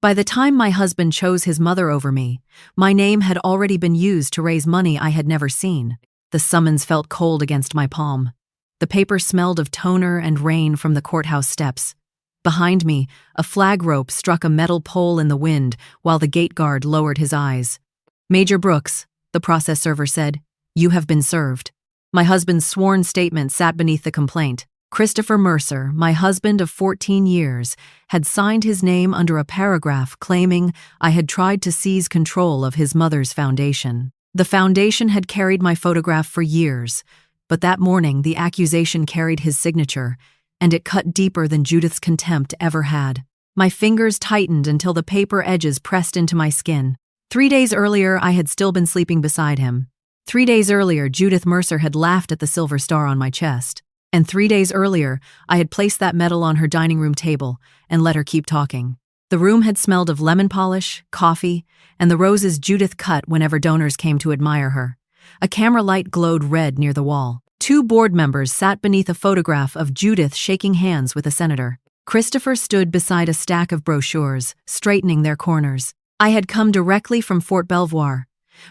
By the time my husband chose his mother over me, my name had already been used to raise money I had never seen. The summons felt cold against my palm. The paper smelled of toner and rain from the courthouse steps. Behind me, a flag rope struck a metal pole in the wind while the gate guard lowered his eyes. "Major Brooks," the process server said, "you have been served." My husband's sworn statement sat beneath the complaint. Christopher Mercer, my husband of 14 years, had signed his name under a paragraph claiming I had tried to seize control of his mother's foundation. The foundation had carried my photograph for years, but that morning the accusation carried his signature, and it cut deeper than Judith's contempt ever had. My fingers tightened until the paper edges pressed into my skin. 3 days earlier, I had still been sleeping beside him. 3 days earlier, Judith Mercer had laughed at the silver star on my chest. And 3 days earlier, I had placed that medal on her dining room table and let her keep talking. The room had smelled of lemon polish, coffee, and the roses Judith cut whenever donors came to admire her. A camera light glowed red near the wall. 2 board members sat beneath a photograph of Judith shaking hands with a senator. Christopher stood beside a stack of brochures, straightening their corners. I had come directly from Fort Belvoir.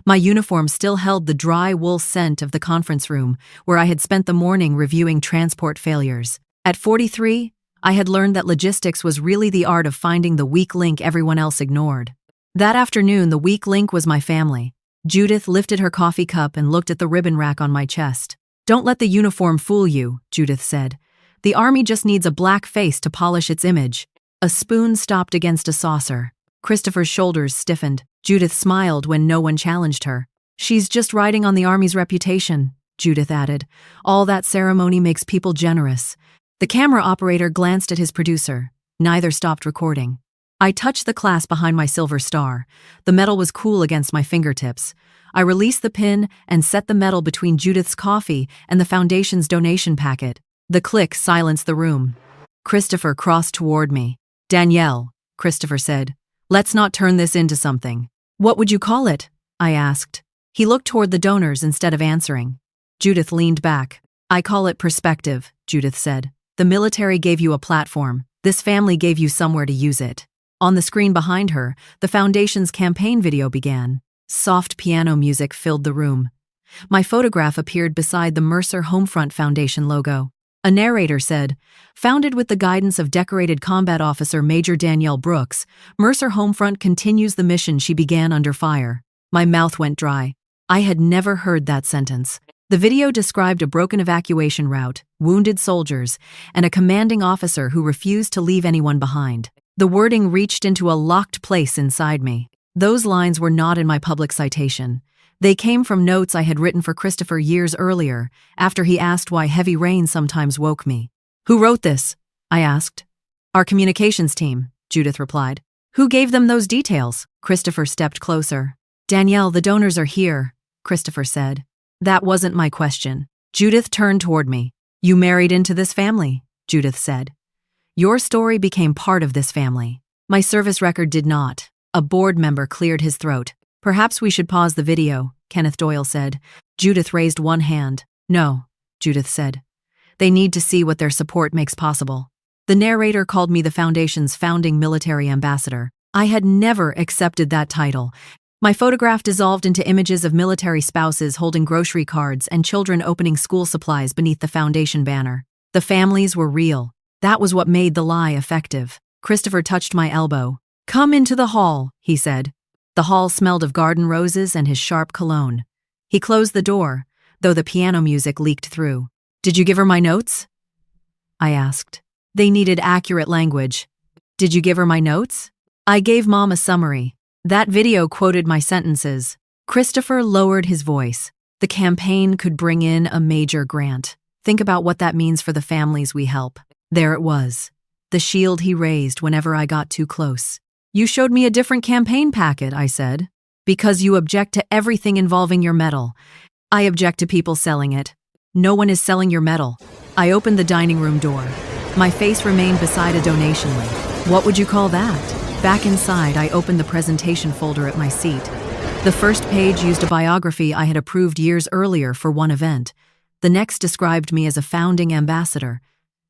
My uniform still held the dry wool scent of the conference room, where I had spent the morning reviewing transport failures. At 43, I had learned that logistics was really the art of finding the weak link everyone else ignored. That afternoon, the weak link was my family. Judith lifted her coffee cup and looked at the ribbon rack on my chest. "Don't let the uniform fool you," Judith said. "The army just needs a black face to polish its image." A spoon stopped against a saucer. Christopher's shoulders stiffened. Judith smiled when no one challenged her. "She's just riding on the army's reputation," Judith added. "All that ceremony makes people generous." The camera operator glanced at his producer. Neither stopped recording. I touched the clasp behind my silver star. The metal was cool against my fingertips. I released the pin and set the metal between Judith's coffee and the foundation's donation packet. The click silenced the room. Christopher crossed toward me. "Danielle," Christopher said, "let's not turn this into something." "What would you call it?" I asked. He looked toward the donors instead of answering. Judith leaned back. "I call it perspective," Judith said. "The military gave you a platform. This family gave you somewhere to use it." On the screen behind her, the foundation's campaign video began. Soft piano music filled the room. My photograph appeared beside the Mercer Homefront Foundation logo. A narrator said, "Founded with the guidance of decorated combat officer Major Danielle Brooks, Mercer Homefront continues the mission she began under fire." My mouth went dry. I had never heard that sentence. The video described a broken evacuation route, wounded soldiers, and a commanding officer who refused to leave anyone behind. The wording reached into a locked place inside me. Those lines were not in my public citation. They came from notes I had written for Christopher years earlier, after he asked why heavy rain sometimes woke me. "Who wrote this?" I asked. "Our communications team," Judith replied. "Who gave them those details?" Christopher stepped closer. "Danielle, the donors are here," Christopher said. That wasn't my question. Judith turned toward me. "You married into this family," Judith said. "Your story became part of this family." My service record did not. A board member cleared his throat. "Perhaps we should pause the video," Kenneth Doyle said. Judith raised one hand. "No," Judith said. "They need to see what their support makes possible." The narrator called me the Foundation's founding military ambassador. I had never accepted that title. My photograph dissolved into images of military spouses holding grocery cards and children opening school supplies beneath the Foundation banner. The families were real. That was what made the lie effective. Christopher touched my elbow. "Come into the hall," he said. The hall smelled of garden roses and his sharp cologne. He closed the door, though the piano music leaked through. "Did you give her my notes?" I asked. They needed accurate language. "Did you give her my notes?" "I gave Mom a summary. That video quoted my sentences." Christopher lowered his voice. "The campaign could bring in a major grant. Think about what that means for the families we help." There it was. The shield he raised whenever I got too close. "You showed me a different campaign packet," I said. "Because you object to everything involving your medal." "I object to people selling it." "No one is selling your medal." I opened the dining room door. My face remained beside a donation link. "What would you call that?" Back inside, I opened the presentation folder at my seat. The first page used a biography I had approved years earlier for one event. The next described me as a founding ambassador.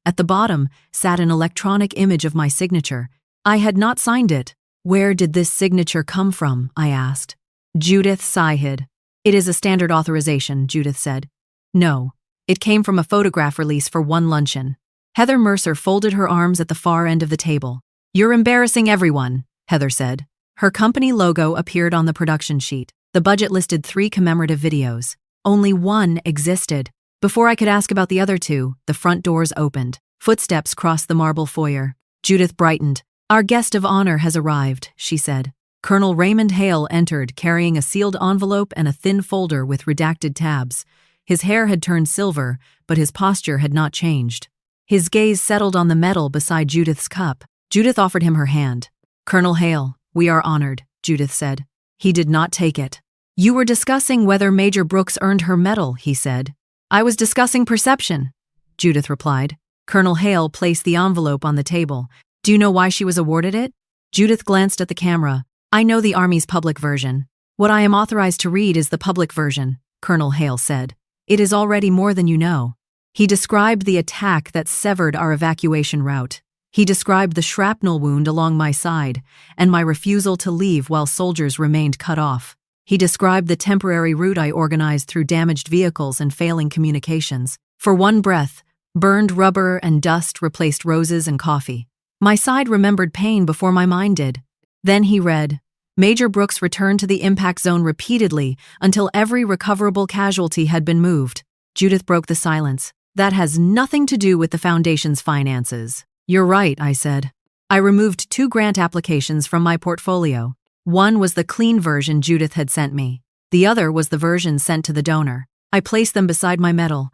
At the bottom sat an electronic image of my signature. I had not signed it. Where did this signature come from? I asked. Judith sighed. It is a standard authorization, Judith said. No, it came from a photograph release for one luncheon. Heather Mercer folded her arms at the far end of the table. You're embarrassing everyone, Heather said. Her company logo appeared on the production sheet. The budget listed 3 commemorative videos. Only one existed. Before I could ask about the other 2, the front doors opened. Footsteps crossed the marble foyer. Judith brightened. Our guest of honor has arrived, she said. Colonel Raymond Hale entered, carrying a sealed envelope and a thin folder with redacted tabs. His hair had turned silver, but his posture had not changed. His gaze settled on the metal beside Judith's cup. Judith offered him her hand. Colonel Hale, we are honored, Judith said. He did not take it. You were discussing whether Major Brooks earned her medal, he said. I was discussing perception, Judith replied. Colonel Hale placed the envelope on the table. Do you know why she was awarded it? Judith glanced at the camera. I know the Army's public version. What I am authorized to read is the public version, Colonel Hale said. It is already more than you know. He described the attack that severed our evacuation route. He described the shrapnel wound along my side and my refusal to leave while soldiers remained cut off. He described the temporary route I organized through damaged vehicles and failing communications. For one breath, burned rubber and dust replaced roses and coffee. My side remembered pain before my mind did. Then he read, Major Brooks returned to the impact zone repeatedly until every recoverable casualty had been moved. Judith broke the silence. That has nothing to do with the Foundation's finances. You're right, I said. I removed 2 grant applications from my portfolio. One was the clean version Judith had sent me. The other was the version sent to the donor. I placed them beside my medal.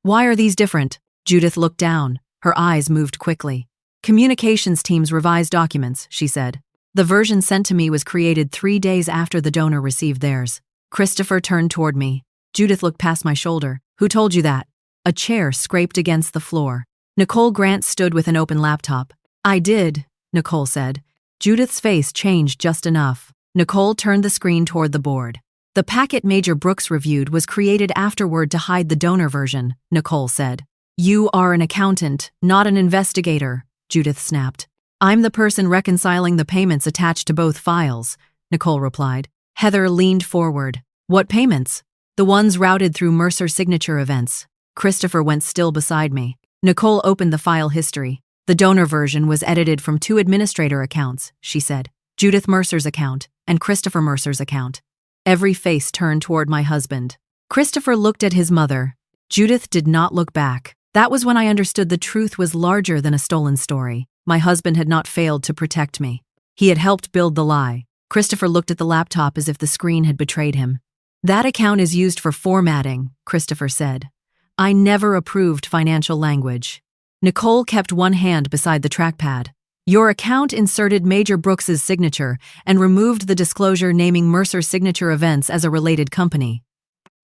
Why are these different? Judith looked down. Her eyes moved quickly. Communications teams revised documents, she said. The version sent to me was created 3 days after the donor received theirs. Christopher turned toward me. Judith looked past my shoulder. Who told you that? A chair scraped against the floor. Nicole Grant stood with an open laptop. I did, Nicole said. Judith's face changed just enough. Nicole turned the screen toward the board. The packet Major Brooks reviewed was created afterward to hide the donor version, Nicole said. You are an accountant, not an investigator, Judith snapped. I'm the person reconciling the payments attached to both files, Nicole replied. Heather leaned forward. What payments? The ones routed through Mercer signature events. Christopher went still beside me. Nicole opened the file history. The donor version was edited from 2 administrator accounts, she said. Judith Mercer's account and Christopher Mercer's account. Every face turned toward my husband. Christopher looked at his mother. Judith did not look back. That was when I understood the truth was larger than a stolen story. My husband had not failed to protect me. He had helped build the lie. Christopher looked at the laptop as if the screen had betrayed him. That account is used for formatting, Christopher said. I never approved financial language. Nicole kept one hand beside the trackpad. Your account inserted Major Brooks's signature and removed the disclosure naming Mercer Signature Events as a related company.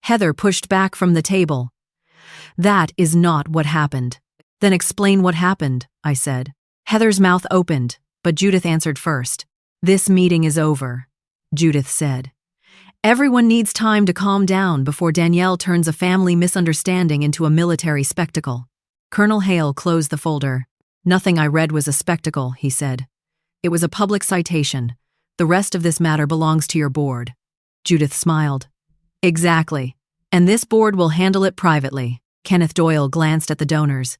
Heather pushed back from the table. That is not what happened. Then explain what happened, I said. Heather's mouth opened, but Judith answered first. This meeting is over, Judith said. Everyone needs time to calm down before Danielle turns a family misunderstanding into a military spectacle. Colonel Hale closed the folder. Nothing I read was a spectacle, he said. It was a public citation. The rest of this matter belongs to your board. Judith smiled. Exactly. And this board will handle it privately. Kenneth Doyle glanced at the donors.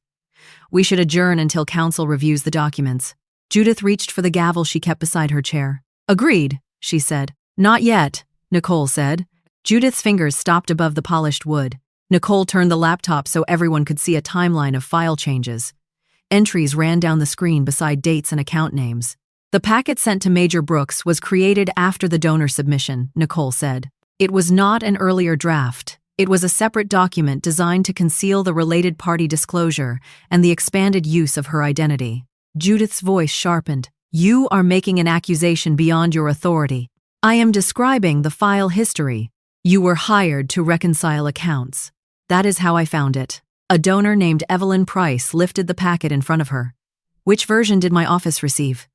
We should adjourn until council reviews the documents. Judith reached for the gavel she kept beside her chair. Agreed, she said. Not yet, Nicole said. Judith's fingers stopped above the polished wood. Nicole turned the laptop so everyone could see a timeline of file changes. Entries ran down the screen beside dates and account names. The packet sent to Major Brooks was created after the donor submission, Nicole said. It was not an earlier draft. It was a separate document designed to conceal the related party disclosure and the expanded use of her identity. Judith's voice sharpened. You are making an accusation beyond your authority. I am describing the file history. You were hired to reconcile accounts. That is how I found it. A donor named Evelyn Price lifted the packet in front of her. Which version did my office receive?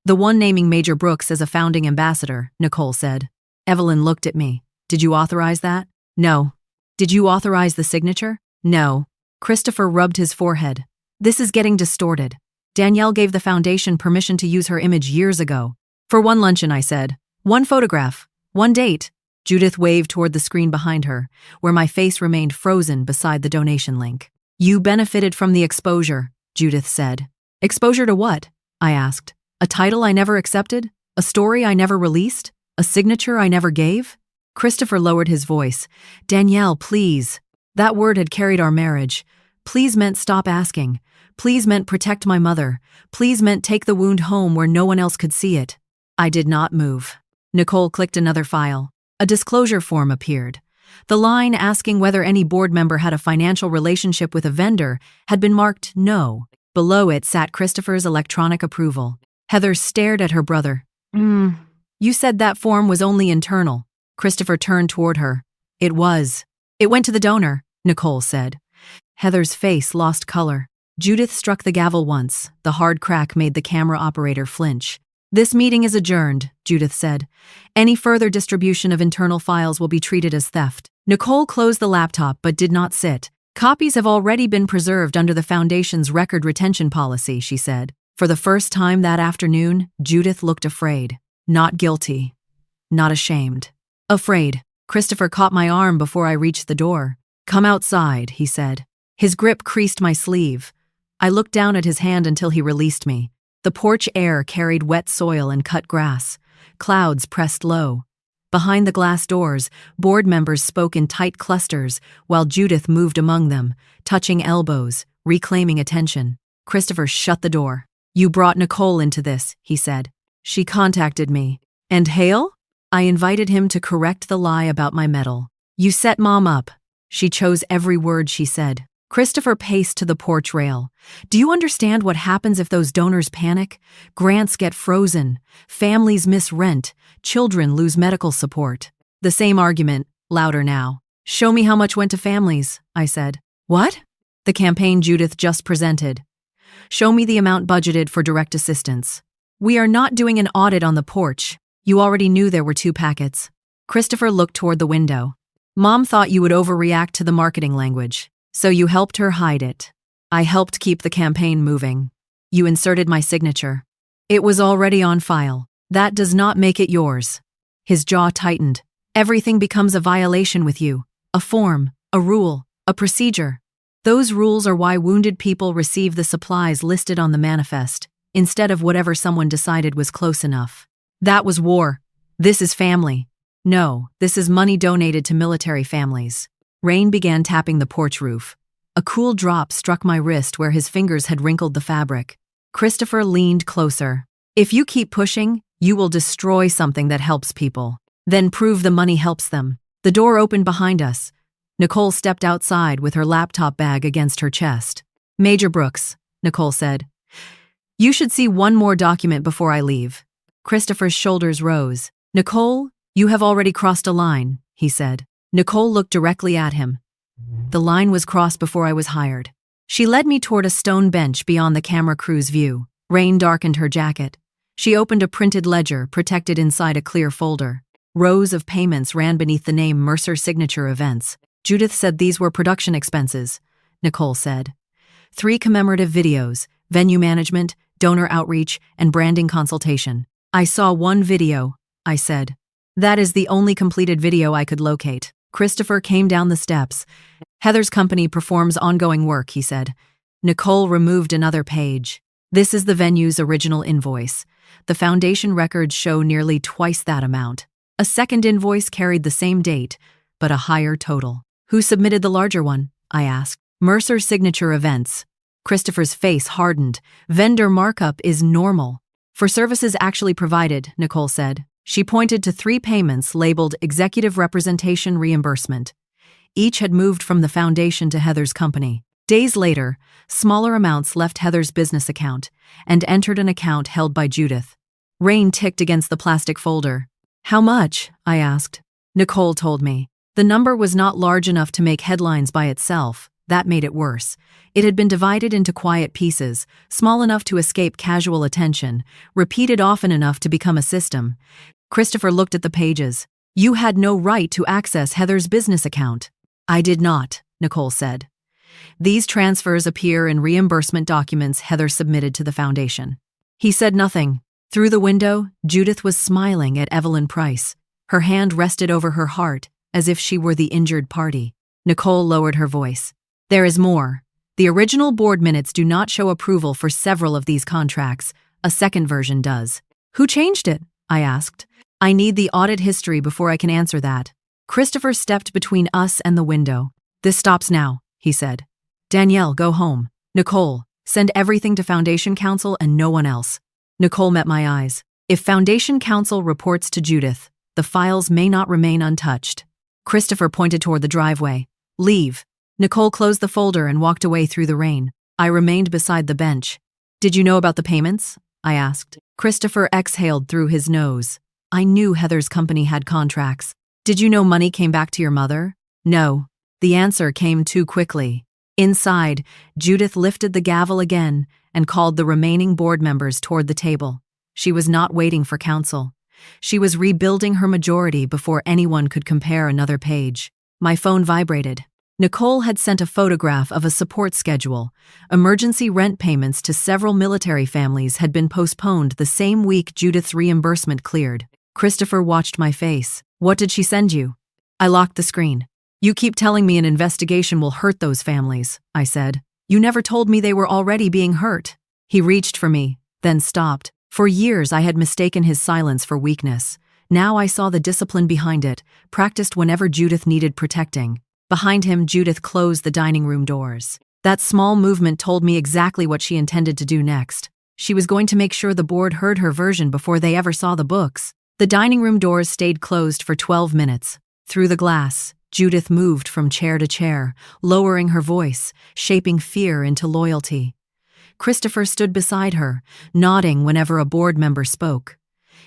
The one naming Major Brooks as a founding ambassador, Nicole said. Evelyn looked at me. Did you authorize that? No. Did you authorize the signature? No. Christopher rubbed his forehead. This is getting distorted. Danielle gave the foundation permission to use her image years ago. For one luncheon, I said. One photograph. One date. Judith waved toward the screen behind her, where my face remained frozen beside the donation link. You benefited from the exposure, Judith said. Exposure to what? I asked. A title I never accepted? A story I never released? A signature I never gave? Christopher lowered his voice. Danielle, please. That word had carried our marriage. Please meant stop asking. Please meant protect my mother. Please meant take the wound home where no one else could see it. I did not move. Nicole clicked another file. A disclosure form appeared. The line asking whether any board member had a financial relationship with a vendor had been marked no. Below it sat Christopher's electronic approval. Heather stared at her brother. You said that form was only internal. Christopher turned toward her. It was. It went to the donor, Nicole said. Heather's face lost color. Judith struck the gavel once. The hard crack made the camera operator flinch. This meeting is adjourned, Judith said. Any further distribution of internal files will be treated as theft. Nicole closed the laptop but did not sit. Copies have already been preserved under the Foundation's record retention policy, she said. For the first time that afternoon, Judith looked afraid. Not guilty. Not ashamed. Afraid. Christopher caught my arm before I reached the door. Come outside, he said. His grip creased my sleeve. I looked down at his hand until he released me. The porch air carried wet soil and cut grass. Clouds pressed low. Behind the glass doors, board members spoke in tight clusters, while Judith moved among them, touching elbows, reclaiming attention. Christopher shut the door. You brought Nicole into this, he said. She contacted me. And Hale? I invited him to correct the lie about my medal. You set Mom up. She chose every word she said. Christopher paced to the porch rail. Do you understand what happens if those donors panic? Grants get frozen. Families miss rent. Children lose medical support. The same argument, louder now. Show me how much went to families, I said. What? The campaign Judith just presented. Show me the amount budgeted for direct assistance. We are not doing an audit on the porch. You already knew there were 2 packets. Christopher looked toward the window. Mom thought you would overreact to the marketing language. So you helped her hide it. I helped keep the campaign moving. You inserted my signature. It was already on file. That does not make it yours. His jaw tightened. Everything becomes a violation with you. A form, a rule, a procedure. Those rules are why wounded people receive the supplies listed on the manifest, instead of whatever someone decided was close enough. That was war. This is family. No, this is money donated to military families. Rain began tapping the porch roof. A cool drop struck my wrist where his fingers had wrinkled the fabric. Christopher leaned closer. If you keep pushing, you will destroy something that helps people. Then prove the money helps them. The door opened behind us. Nicole stepped outside with her laptop bag against her chest. Major Brooks, Nicole said. You should see one more document before I leave. Christopher's shoulders rose. Nicole, you have already crossed a line, he said. Nicole looked directly at him. The line was crossed before I was hired. She led me toward a stone bench beyond the camera crew's view. Rain darkened her jacket. She opened a printed ledger protected inside a clear folder. Rows of payments ran beneath the name Mercer Signature Events. Judith said these were production expenses, Nicole said. 3 commemorative videos, venue management, donor outreach, and branding consultation. I saw one video, I said. That is the only completed video I could locate. Christopher came down the steps. Heather's company performs ongoing work, he said. Nicole removed another page. This is the venue's original invoice. The foundation records show nearly twice that amount. A second invoice carried the same date, but a higher total. Who submitted the larger one? I asked. Mercer Signature Events. Christopher's face hardened. Vendor markup is normal. For services actually provided, Nicole said. She pointed to 3 payments labeled Executive Representation Reimbursement. Each had moved from the foundation to Heather's company. Days later, smaller amounts left Heather's business account and entered an account held by Judith. Rain ticked against the plastic folder. How much? I asked. Nicole told me. The number was not large enough to make headlines by itself. That made it worse. It had been divided into quiet pieces, small enough to escape casual attention, repeated often enough to become a system. Christopher looked at the pages. You had no right to access Heather's business account. I did not, Nicole said. These transfers appear in reimbursement documents Heather submitted to the foundation. He said nothing. Through the window, Judith was smiling at Evelyn Price. Her hand rested over her heart, as if she were the injured party. Nicole lowered her voice. There is more. The original board minutes do not show approval for several of these contracts. A second version does. Who changed it? I asked. I need the audit history before I can answer that. Christopher stepped between us and the window. This stops now, he said. Danielle, go home. Nicole, send everything to Foundation Council and no one else. Nicole met my eyes. If Foundation Council reports to Judith, the files may not remain untouched. Christopher pointed toward the driveway. Leave. Nicole closed the folder and walked away through the rain. I remained beside the bench. Did you know about the payments? I asked. Christopher exhaled through his nose. I knew Heather's company had contracts. Did you know money came back to your mother? No. The answer came too quickly. Inside, Judith lifted the gavel again and called the remaining board members toward the table. She was not waiting for counsel. She was rebuilding her majority before anyone could compare another page. My phone vibrated. Nicole had sent a photograph of a support schedule. Emergency rent payments to several military families had been postponed the same week Judith's reimbursement cleared. Christopher watched my face. What did she send you? I locked the screen. You keep telling me an investigation will hurt those families, I said. You never told me they were already being hurt. He reached for me, then stopped. For years I had mistaken his silence for weakness. Now I saw the discipline behind it, practiced whenever Judith needed protecting. Behind him, Judith closed the dining room doors. That small movement told me exactly what she intended to do next. She was going to make sure the board heard her version before they ever saw the books. The dining room doors stayed closed for 12 minutes. Through the glass, Judith moved from chair to chair, lowering her voice, shaping fear into loyalty. Christopher stood beside her, nodding whenever a board member spoke.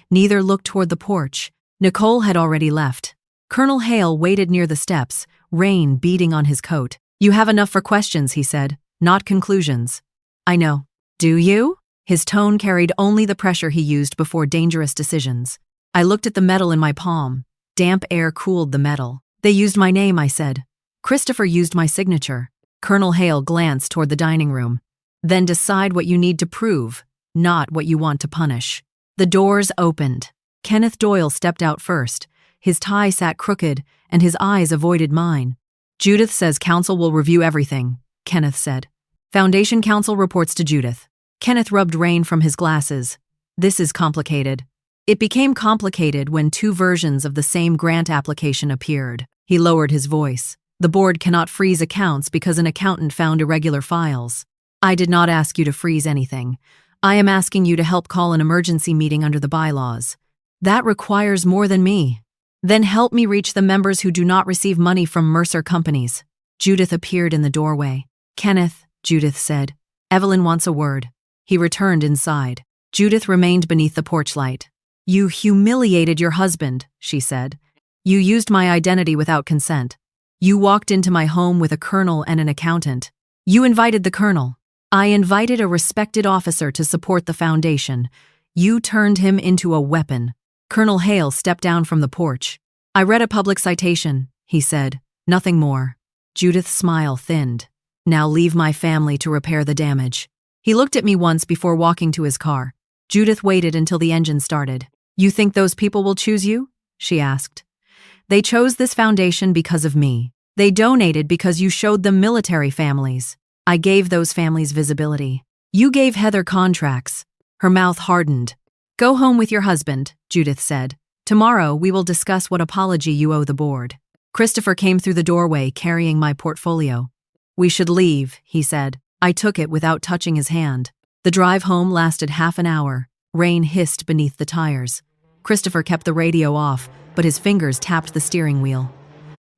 Neither looked toward the porch. Nicole had already left. Colonel Hale waited near the steps, rain beating on his coat. You have enough for questions, he said, not conclusions. I know. Do you? His tone carried only the pressure he used before dangerous decisions. I looked at the metal in my palm. Damp air cooled the metal. They used my name, I said. Christopher used my signature. Colonel Hale glanced toward the dining room. Then decide what you need to prove, not what you want to punish. The doors opened. Kenneth Doyle stepped out first. His tie sat crooked, and his eyes avoided mine. Judith says council will review everything, Kenneth said. Foundation Council reports to Judith. Kenneth rubbed rain from his glasses. This is complicated. It became complicated when two versions of the same grant application appeared. He lowered his voice. The board cannot freeze accounts because an accountant found irregular files. I did not ask you to freeze anything. I am asking you to help call an emergency meeting under the bylaws. That requires more than me. Then help me reach the members who do not receive money from Mercer Companies. Judith appeared in the doorway. Kenneth, Judith said. Evelyn wants a word. He returned inside. Judith remained beneath the porch light. You humiliated your husband, she said. You used my identity without consent. You walked into my home with a colonel and an accountant. You invited the colonel. I invited a respected officer to support the foundation. You turned him into a weapon. Colonel Hale stepped down from the porch. I read a public citation, he said. Nothing more. Judith's smile thinned. Now leave my family to repair the damage. He looked at me once before walking to his car. Judith waited until the engine started. You think those people will choose you? She asked. They chose this foundation because of me. They donated because you showed them military families. I gave those families visibility. You gave Heather contracts. Her mouth hardened. Go home with your husband, Judith said. Tomorrow we will discuss what apology you owe the board. Christopher came through the doorway carrying my portfolio. We should leave, he said. I took it without touching his hand. The drive home lasted half an hour. Rain hissed beneath the tires. Christopher kept the radio off, but his fingers tapped the steering wheel.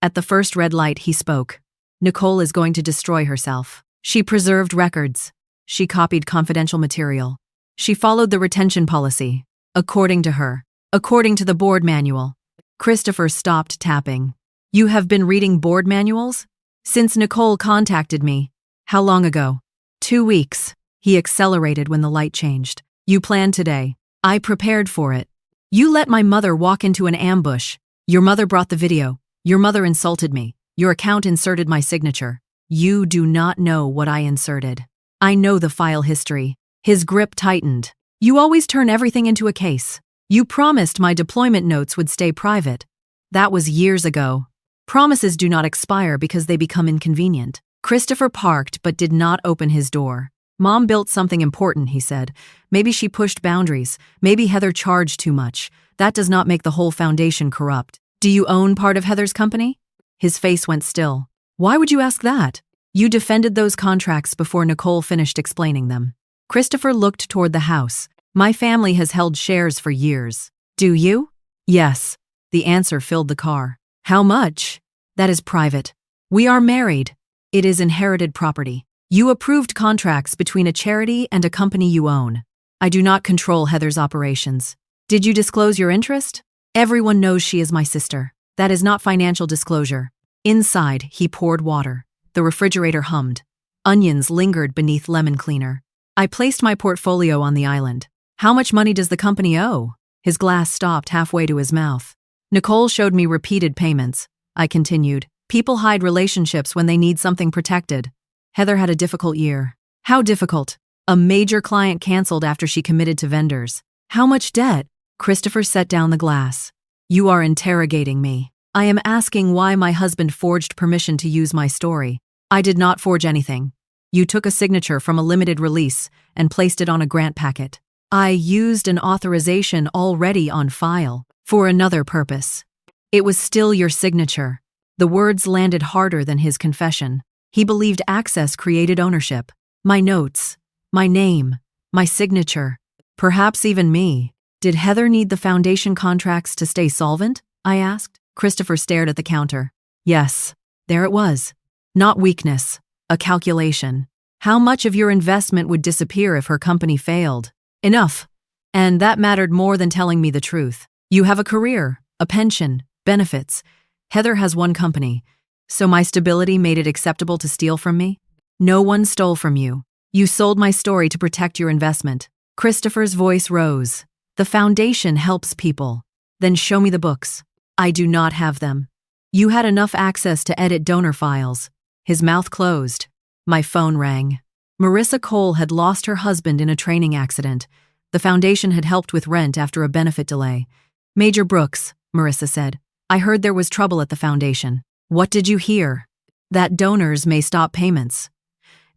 At the first red light, he spoke. Nicole is going to destroy herself. She preserved records. She copied confidential material. She followed the retention policy, according to her, according to the board manual. Christopher stopped tapping. You have been reading board manuals? Since Nicole contacted me. How long ago? 2 weeks. He accelerated when the light changed. You planned today. I prepared for it. You let my mother walk into an ambush. Your mother brought the video. Your mother insulted me. Your account inserted my signature. You do not know what I inserted. I know the file history. His grip tightened. You always turn everything into a case. You promised my deployment notes would stay private. That was years ago. Promises do not expire because they become inconvenient. Christopher parked but did not open his door. Mom built something important, he said. Maybe she pushed boundaries. Maybe Heather charged too much. That does not make the whole foundation corrupt. Do you own part of Heather's company? His face went still. Why would you ask that? You defended those contracts before Nicole finished explaining them. Christopher looked toward the house. My family has held shares for years. Do you? Yes. The answer filled the car. How much? That is private. We are married. It is inherited property. You approved contracts between a charity and a company you own. I do not control Heather's operations. Did you disclose your interest? Everyone knows she is my sister. That is not financial disclosure. Inside, he poured water. The refrigerator hummed. Onions lingered beneath lemon cleaner. I placed my portfolio on the island. How much money does the company owe? His glass stopped halfway to his mouth. Nicole showed me repeated payments. I continued. People hide relationships when they need something protected. Heather had a difficult year. How difficult? A major client canceled after she committed to vendors. How much debt? Christopher set down the glass. You are interrogating me. I am asking why my husband forged permission to use my story. I did not forge anything. You took a signature from a limited release and placed it on a grant packet. I used an authorization already on file for another purpose. It was still your signature. The words landed harder than his confession. He believed access created ownership. My notes, my name, my signature, perhaps even me. Did Heather need the foundation contracts to stay solvent? I asked. Christopher stared at the counter. Yes, there it was. Not weakness, a calculation. How much of your investment would disappear if her company failed? Enough. And that mattered more than telling me the truth. You have a career, a pension, benefits. Heather has one company. So my stability made it acceptable to steal from me? No one stole from you. You sold my story to protect your investment. Christopher's voice rose. The foundation helps people. Then show me the books. I do not have them. You had enough access to edit donor files. His mouth closed. My phone rang. Marissa Cole had lost her husband in a training accident. The foundation had helped with rent after a benefit delay. Major Brooks, Marissa said. I heard there was trouble at the foundation. What did you hear? That donors may stop payments.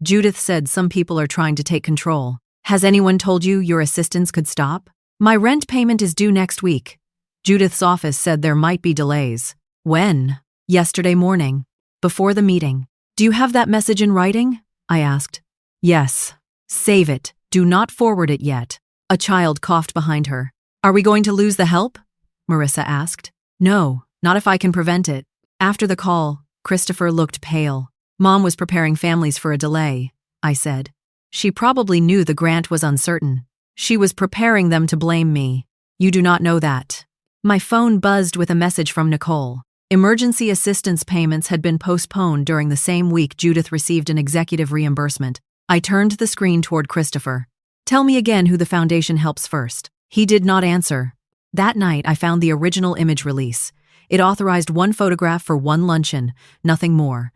Judith said some people are trying to take control. Has anyone told you your assistance could stop? My rent payment is due next week. Judith's office said there might be delays. When? Yesterday morning. Before the meeting. Do you have that message in writing? I asked. Yes. Save it. Do not forward it yet. A child coughed behind her. Are we going to lose the help? Marissa asked. No, not if I can prevent it. After the call, Christopher looked pale. Mom was preparing families for a delay, I said. She probably knew the grant was uncertain. She was preparing them to blame me. You do not know that. My phone buzzed with a message from Nicole. Emergency assistance payments had been postponed during the same week Judith received an executive reimbursement. I turned the screen toward Christopher. Tell me again who the foundation helps first. He did not answer. That night, I found the original image release. It authorized one photograph for one luncheon, nothing more.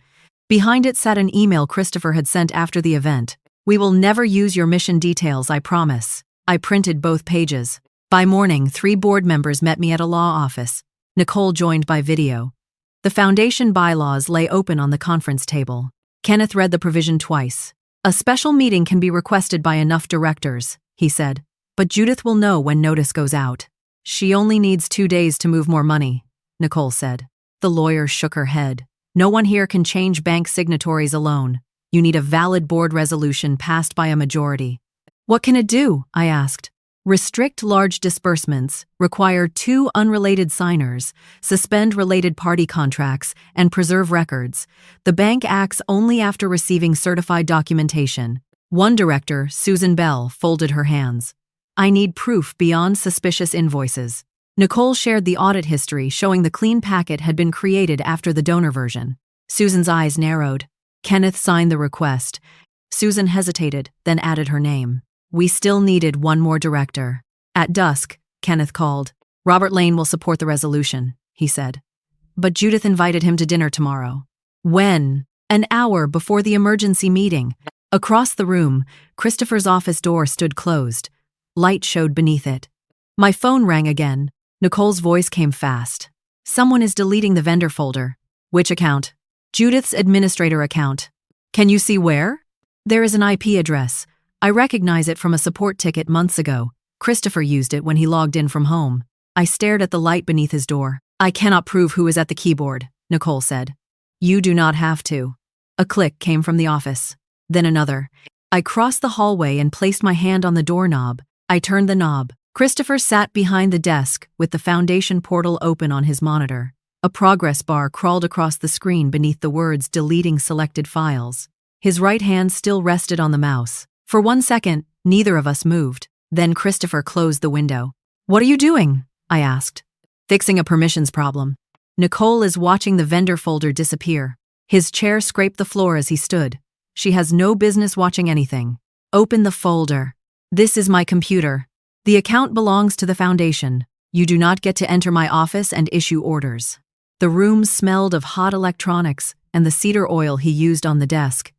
Behind it sat an email Christopher had sent after the event. We will never use your mission details, I promise. I printed both pages. By morning, 3 board members met me at a law office. Nicole joined by video. The foundation bylaws lay open on the conference table. Kenneth read the provision twice. A special meeting can be requested by enough directors, he said. But Judith will know when notice goes out. She only needs 2 days to move more money, Nicole said. The lawyer shook her head. No one here can change bank signatories alone. You need a valid board resolution passed by a majority. What can it do? I asked. Restrict large disbursements, require 2 unrelated signers, suspend related party contracts, and preserve records. The bank acts only after receiving certified documentation. One director, Susan Bell, folded her hands. I need proof beyond suspicious invoices. Nicole shared the audit history showing the clean packet had been created after the donor version. Susan's eyes narrowed. Kenneth signed the request. Susan hesitated, then added her name. We still needed one more director. At dusk, Kenneth called. Robert Lane will support the resolution, he said. But Judith invited him to dinner tomorrow. When? An hour before the emergency meeting. Across the room, Christopher's office door stood closed. Light showed beneath it. My phone rang again. Nicole's voice came fast. Someone is deleting the vendor folder. Which account? Judith's administrator account. Can you see where? There is an IP address. I recognize it from a support ticket months ago. Christopher used it when he logged in from home. I stared at the light beneath his door. I cannot prove who is at the keyboard, Nicole said. You do not have to. A click came from the office. Then another. I crossed the hallway and placed my hand on the doorknob. I turned the knob. Christopher sat behind the desk with the foundation portal open on his monitor. A progress bar crawled across the screen beneath the words deleting selected files. His right hand still rested on the mouse. For 1 second, neither of us moved. Then Christopher closed the window. What are you doing? I asked. Fixing a permissions problem. Nicole is watching the vendor folder disappear. His chair scraped the floor as he stood. She has no business watching anything. Open the folder. This is my computer. The account belongs to the foundation. You do not get to enter my office and issue orders. The room smelled of hot electronics and the cedar oil he used on the desk.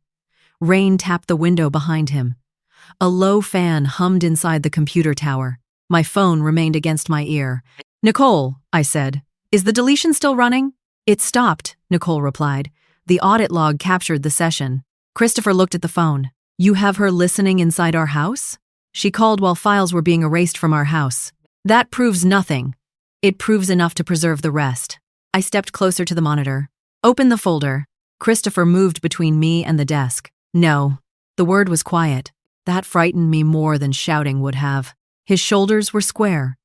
Rain tapped the window behind him. A low fan hummed inside the computer tower. My phone remained against my ear. Nicole, I said, is the deletion still running? It stopped, Nicole replied. The audit log captured the session. Christopher looked at the phone. You have her listening inside our house? She called while files were being erased from our house. That proves nothing. It proves enough to preserve the rest. I stepped closer to the monitor. Open the folder. Christopher moved between me and the desk. No. The word was quiet. That frightened me more than shouting would have. His shoulders were square.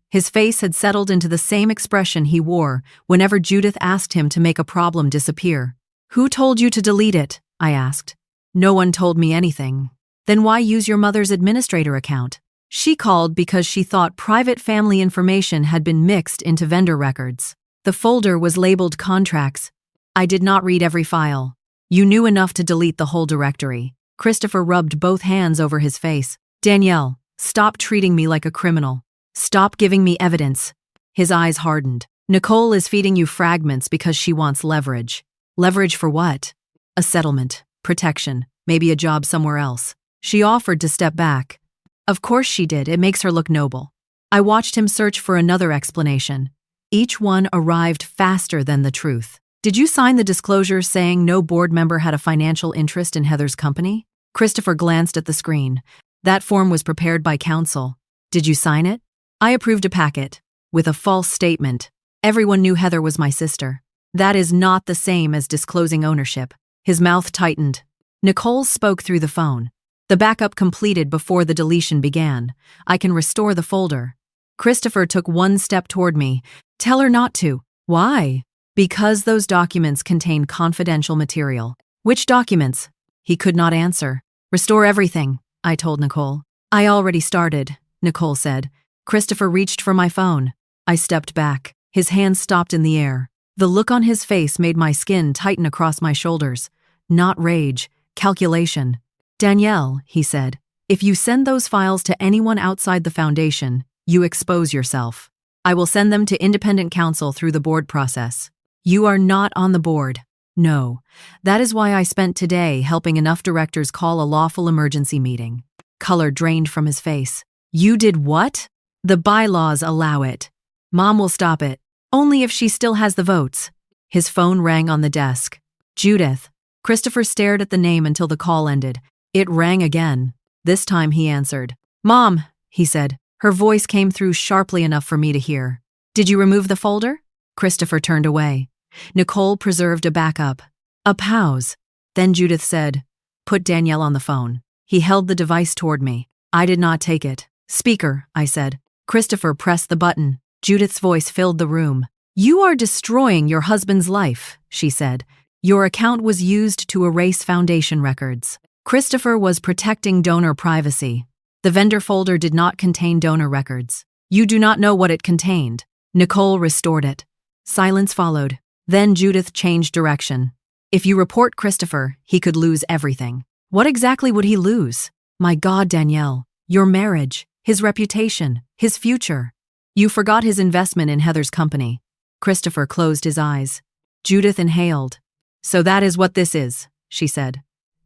His face had settled into the same expression he wore whenever Judith asked him to make a problem disappear. Who told you to delete it? I asked. No one told me anything. Then why use your mother's administrator account? She called because she thought private family information had been mixed into vendor records. The folder was labeled contracts. I did not read every file. You knew enough to delete the whole directory. Christopher rubbed both hands over his face. Danielle, stop treating me like a criminal. Stop giving me evidence. His eyes hardened. Nicole is feeding you fragments because she wants leverage. Leverage for what? A settlement, protection, maybe a job somewhere else. She offered to step back. Of course she did. It makes her look noble. I watched him search for another explanation. Each one arrived faster than the truth. Did you sign the disclosure saying no board member had a financial interest in Heather's company? Christopher glanced at the screen. That form was prepared by counsel. Did you sign it? I approved a packet. With a false statement. Everyone knew Heather was my sister. That is not the same as disclosing ownership. His mouth tightened. Nicole spoke through the phone. The backup completed before the deletion began. I can restore the folder. Christopher took 1 step toward me. Tell her not to. Why? Because those documents contain confidential material. Which documents? He could not answer. Restore everything, I told Nicole. I already started, Nicole said. Christopher reached for my phone. I stepped back. His hand stopped in the air. The look on his face made my skin tighten across my shoulders. Not rage, calculation. Danielle, he said, if you send those files to anyone outside the foundation, you expose yourself. I will send them to independent counsel through the board process. You are not on the board. No. That is why I spent today helping enough directors call a lawful emergency meeting. Color drained from his face. You did what? The bylaws allow it. Mom will stop it. Only if she still has the votes. His phone rang on the desk. Judith. Christopher stared at the name until the call ended. It rang again. This time he answered. Mom, he said. Her voice came through sharply enough for me to hear. Did you remove the folder? Christopher turned away. Nicole preserved a backup. A pause. Then Judith said, put Danielle on the phone. He held the device toward me. I did not take it. Speaker, I said. Christopher pressed the button. Judith's voice filled the room. You are destroying your husband's life, she said. Your account was used to erase foundation records. Christopher was protecting donor privacy. The vendor folder did not contain donor records. You do not know what it contained. Nicole restored it. Silence followed. Then Judith changed direction. If you report Christopher, he could lose everything. What exactly would he lose? My God, Danielle. Your marriage, his reputation, his future. You forgot his investment in Heather's company. Christopher closed his eyes. Judith inhaled. So that is what this is, she said.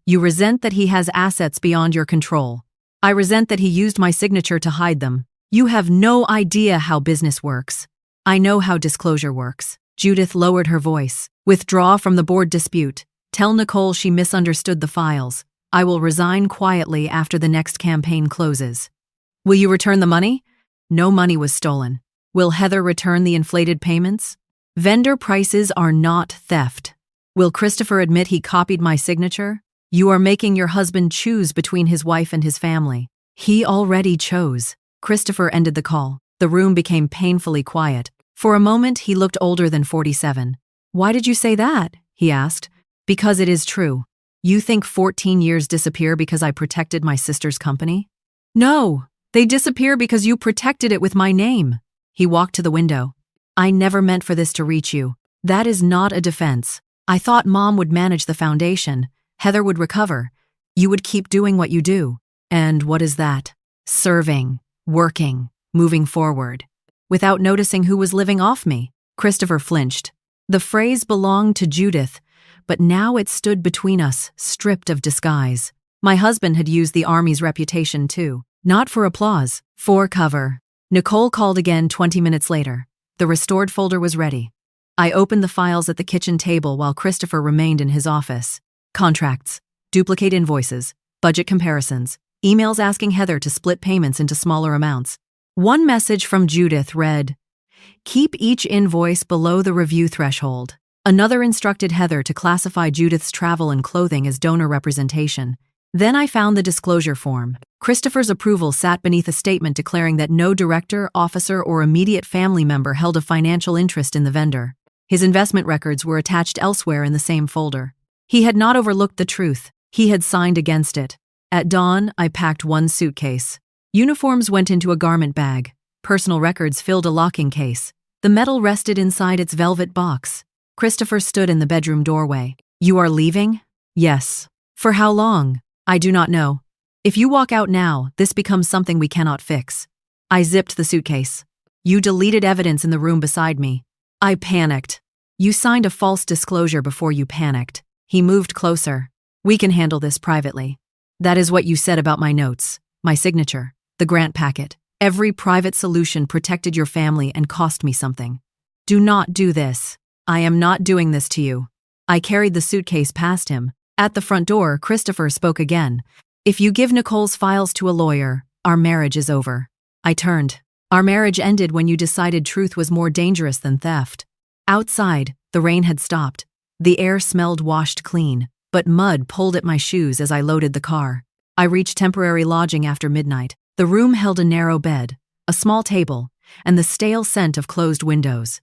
You resent that he has assets beyond your control. I resent that he used my signature to hide them. You have no idea how business works. I know how disclosure works. Judith lowered her voice. Withdraw from the board dispute. Tell Nicole she misunderstood the files. I will resign quietly after the next campaign closes. Will you return the money? No money was stolen. Will Heather return the inflated payments? Vendor prices are not theft. Will Christopher admit he copied my signature? You are making your husband choose between his wife and his family. He already chose. Christopher ended the call. The room became painfully quiet. For a moment, he looked older than 47. Why did you say that? He asked. Because it is true. You think 14 years disappear because I protected my sister's company? No, they disappear because you protected it with my name. He walked to the window. I never meant for this to reach you. That is not a defense. I thought Mom would manage the foundation. Heather would recover. You would keep doing what you do. And what is that? Serving, working, moving forward. Without noticing who was living off me, Christopher flinched. The phrase belonged to Judith, but now it stood between us, stripped of disguise. My husband had used the Army's reputation too. Not for applause, for cover. Nicole called again 20 minutes later. The restored folder was ready. I opened the files at the kitchen table while Christopher remained in his office. Contracts, duplicate invoices, budget comparisons, emails asking Heather to split payments into smaller amounts. One message from Judith read, "Keep each invoice below the review threshold." Another instructed Heather to classify Judith's travel and clothing as donor representation. Then I found the disclosure form. Christopher's approval sat beneath a statement declaring that no director, officer, or immediate family member held a financial interest in the vendor. His investment records were attached elsewhere in the same folder. He had not overlooked the truth. He had signed against it. At dawn, I packed one suitcase. Uniforms went into a garment bag. Personal records filled a locking case. The metal rested inside its velvet box. Christopher stood in the bedroom doorway. You are leaving? Yes. For how long? I do not know. If you walk out now, this becomes something we cannot fix. I zipped the suitcase. You deleted evidence in the room beside me. I panicked. You signed a false disclosure before you panicked. He moved closer. We can handle this privately. That is what you said about my notes, my signature, the grant packet. Every private solution protected your family and cost me something. Do not do this. I am not doing this to you. I carried the suitcase past him. At the front door, Christopher spoke again. If you give Nicole's files to a lawyer, our marriage is over. I turned. Our marriage ended when you decided truth was more dangerous than theft. Outside, the rain had stopped. The air smelled washed clean, but mud pulled at my shoes as I loaded the car. I reached temporary lodging after midnight. The room held a narrow bed, a small table, and the stale scent of closed windows.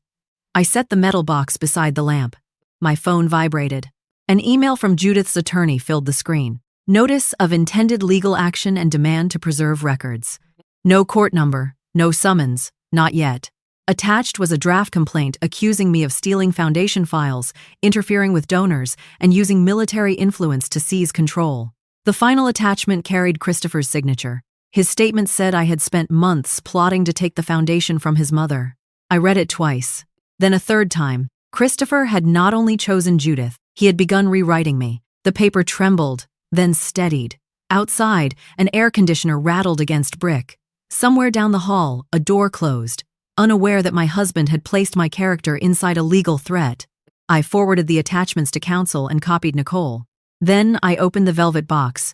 I set the metal box beside the lamp. My phone vibrated. An email from Judith's attorney filled the screen. Notice of intended legal action and demand to preserve records. No court number, no summons, not yet. Attached was a draft complaint accusing me of stealing foundation files, interfering with donors, and using military influence to seize control. The final attachment carried Christopher's signature. His statement said I had spent months plotting to take the foundation from his mother. I read it twice. Then a third time. Christopher had not only chosen Judith, he had begun rewriting me. The paper trembled, then steadied. Outside, an air conditioner rattled against brick. Somewhere down the hall, a door closed. Unaware that my husband had placed my character inside a legal threat, I forwarded the attachments to counsel and copied Nicole. Then I opened the velvet box.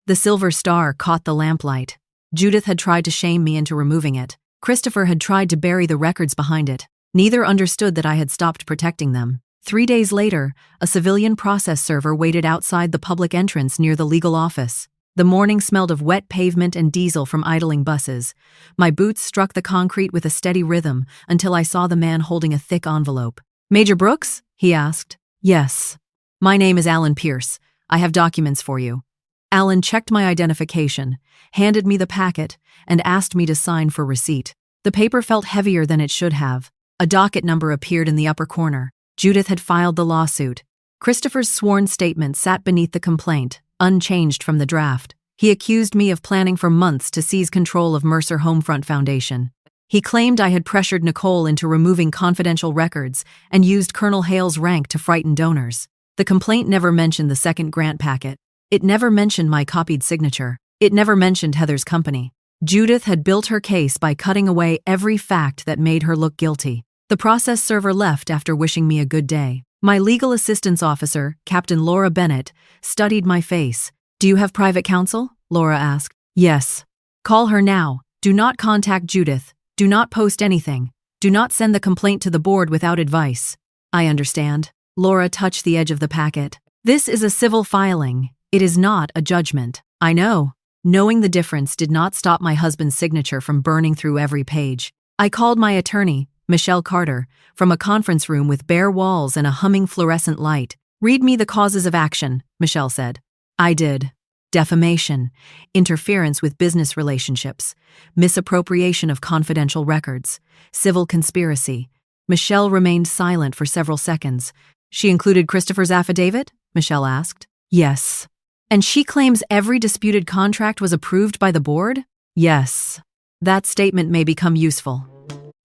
The silver star caught the lamplight. Judith had tried to shame me into removing it. Christopher had tried to bury the records behind it. Neither understood that I had stopped protecting them. 3 days later, a civilian process server waited outside the public entrance near the legal office. The morning smelled of wet pavement and diesel from idling buses. My boots struck the concrete with a steady rhythm until I saw the man holding a thick envelope. Major Brooks? He asked. Yes. My name is Alan Pierce. I have documents for you. Alan checked my identification, handed me the packet, and asked me to sign for receipt. The paper felt heavier than it should have. A docket number appeared in the upper corner. Judith had filed the lawsuit. Christopher's sworn statement sat beneath the complaint, unchanged from the draft. He accused me of planning for months to seize control of Mercer Homefront Foundation. He claimed I had pressured Nicole into removing confidential records and used Colonel Hale's rank to frighten donors. The complaint never mentioned the second grant packet. It never mentioned my copied signature. It never mentioned Heather's company. Judith had built her case by cutting away every fact that made her look guilty. The process server left after wishing me a good day. My legal assistance officer, Captain Laura Bennett, studied my face. "Do you have private counsel?" Laura asked. "Yes." "Call her now. Do not contact Judith. Do not post anything. Do not send the complaint to the board without advice." "I understand." Laura touched the edge of the packet. "This is a civil filing. It is not a judgment." "I know." Knowing the difference did not stop my husband's signature from burning through every page. I called my attorney, Michelle Carter, from a conference room with bare walls and a humming fluorescent light. "Read me the causes of action," Michelle said. I did. Defamation, interference with business relationships, misappropriation of confidential records, civil conspiracy. Michelle remained silent for several seconds. "She included Christopher's affidavit?" Michelle asked. "Yes." "And she claims every disputed contract was approved by the board?" "Yes." "That statement may become useful."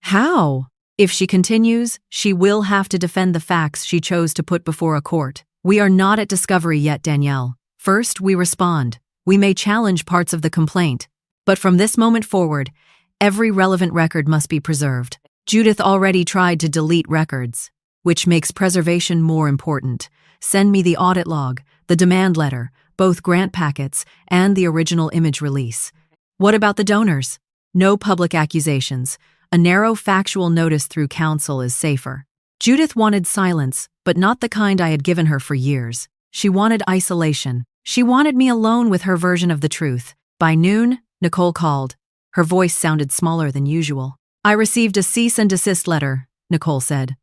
"How?" "If she continues, she will have to defend the facts she chose to put before a court. We are not at discovery yet, Danielle. First, we respond. We may challenge parts of the complaint. But from this moment forward, every relevant record must be preserved. Judith already tried to delete records, which makes preservation more important. Send me the audit log, the demand letter, both grant packets, and the original image release." "What about the donors?" "No public accusations. A narrow factual notice through counsel is safer." Judith wanted silence, but not the kind I had given her for years. She wanted isolation. She wanted me alone with her version of the truth. By noon, Nicole called. Her voice sounded smaller than usual. "I received a cease and desist letter," Nicole said.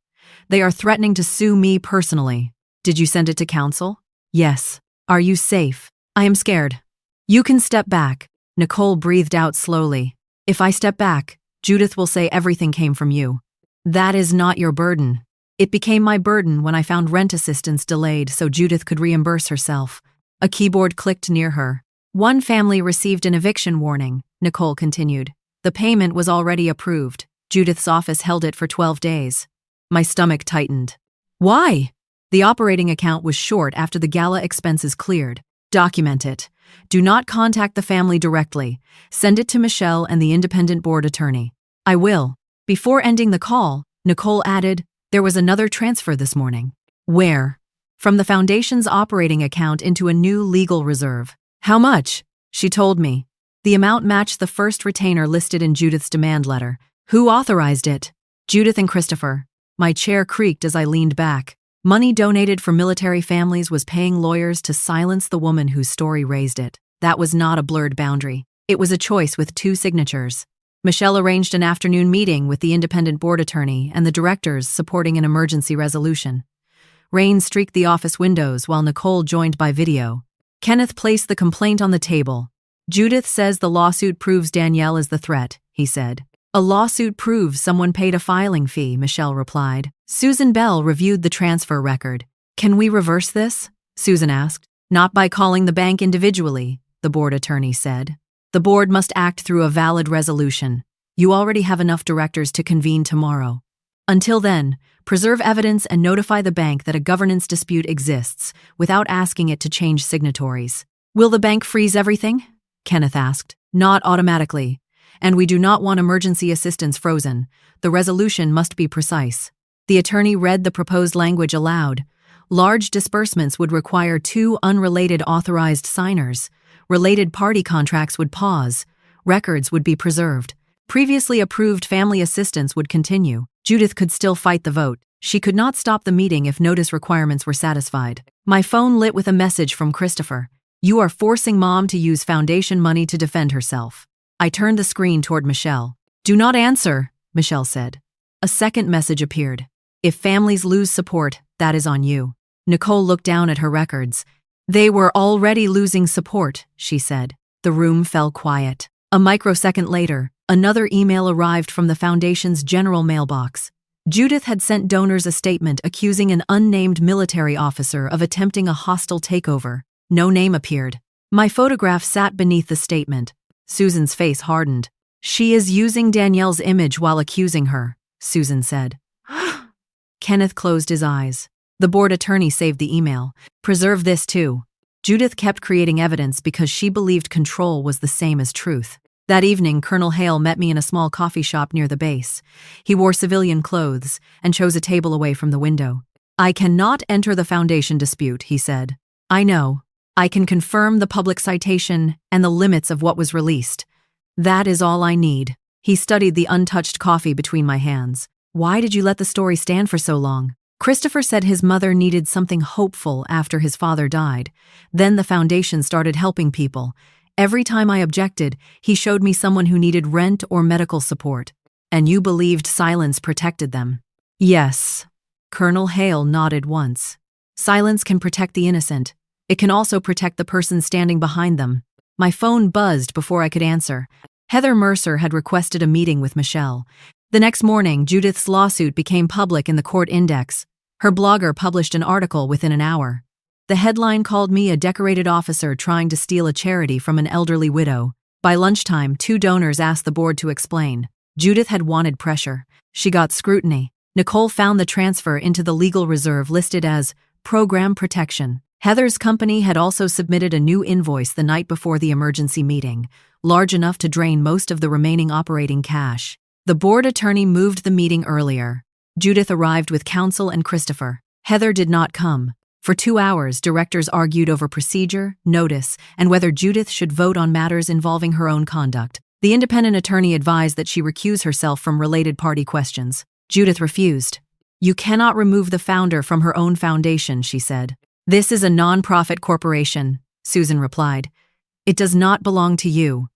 "They are threatening to sue me personally." "Did you send it to counsel?" "Yes." "Are you safe?" "I am scared." "You can step back." Nicole breathed out slowly. "If I step back, Judith will say everything came from you." "That is not your burden." "It became my burden when I found rent assistance delayed so Judith could reimburse herself." A keyboard clicked near her. "One family received an eviction warning," Nicole continued. "The payment was already approved. Judith's office held it for 12 days. My stomach tightened. "Why?" "The operating account was short after the gala expenses cleared." "Document it. Do not contact the family directly. Send it to Michelle and the independent board attorney." "I will." Before ending the call, Nicole added, "There was another transfer this morning." "Where?" "From the foundation's operating account into a new legal reserve." "How much?" She told me. The amount matched the first retainer listed in Judith's demand letter. "Who authorized it?" "Judith and Christopher." My chair creaked as I leaned back. Money donated for military families was paying lawyers to silence the woman whose story raised it. That was not a blurred boundary. It was a choice with 2 signatures. Michelle arranged an afternoon meeting with the independent board attorney and the directors supporting an emergency resolution. Rain streaked the office windows while Nicole joined by video. Kenneth placed the complaint on the table. "Judith says the lawsuit proves Danielle is the threat," he said. "A lawsuit proves someone paid a filing fee," Michelle replied. Susan Bell reviewed the transfer record. "Can we reverse this?" Susan asked. "Not by calling the bank individually," the board attorney said. "The board must act through a valid resolution. You already have enough directors to convene tomorrow. Until then, preserve evidence and notify the bank that a governance dispute exists without asking it to change signatories." "Will the bank freeze everything?" Kenneth asked. "Not automatically. And we do not want emergency assistance frozen. The resolution must be precise." The attorney read the proposed language aloud. Large disbursements would require 2 unrelated authorized signers. Related party contracts would pause. Records would be preserved. Previously approved family assistance would continue. Judith could still fight the vote. She could not stop the meeting if notice requirements were satisfied. My phone lit with a message from Christopher. "You are forcing Mom to use foundation money to defend herself." I turned the screen toward Michelle. "Do not answer," Michelle said. A second message appeared. "If families lose support, that is on you." Nicole looked down at her records. "They were already losing support," she said. The room fell quiet. A microsecond later, another email arrived from the foundation's general mailbox. Judith had sent donors a statement accusing an unnamed military officer of attempting a hostile takeover. No name appeared. My photograph sat beneath the statement. Susan's face hardened. "She is using Danielle's image while accusing her," Susan said. Kenneth closed his eyes. The board attorney saved the email. "Preserve this too." Judith kept creating evidence because she believed control was the same as truth. That evening, Colonel Hale met me in a small coffee shop near the base. He wore civilian clothes and chose a table away from the window. "I cannot enter the Foundation dispute," he said. "I know. I can confirm the public citation and the limits of what was released. That is all I need." He studied the untouched coffee between my hands. "Why did you let the story stand for so long?" Christopher said his mother needed something hopeful after his father died. Then the Foundation started helping people. Every time I objected, he showed me someone who needed rent or medical support. "And you believed silence protected them?" "Yes." Colonel Hale nodded once. "Silence can protect the innocent. It can also protect the person standing behind them." My phone buzzed before I could answer. Heather Mercer had requested a meeting with Michelle. The next morning, Judith's lawsuit became public in the court index. Her blogger published an article within an hour. The headline called me a decorated officer trying to steal a charity from an elderly widow. By lunchtime, 2 donors asked the board to explain. Judith had wanted pressure. She got scrutiny. Nicole found the transfer into the legal reserve listed as program protection. Heather's company had also submitted a new invoice the night before the emergency meeting, large enough to drain most of the remaining operating cash. The board attorney moved the meeting earlier. Judith arrived with counsel and Christopher. Heather did not come. For 2 hours, directors argued over procedure, notice, and whether Judith should vote on matters involving her own conduct. The independent attorney advised that she recuse herself from related party questions. Judith refused. "You cannot remove the founder from her own foundation," she said. "This is a non-profit corporation," Susan replied. "It does not belong to you."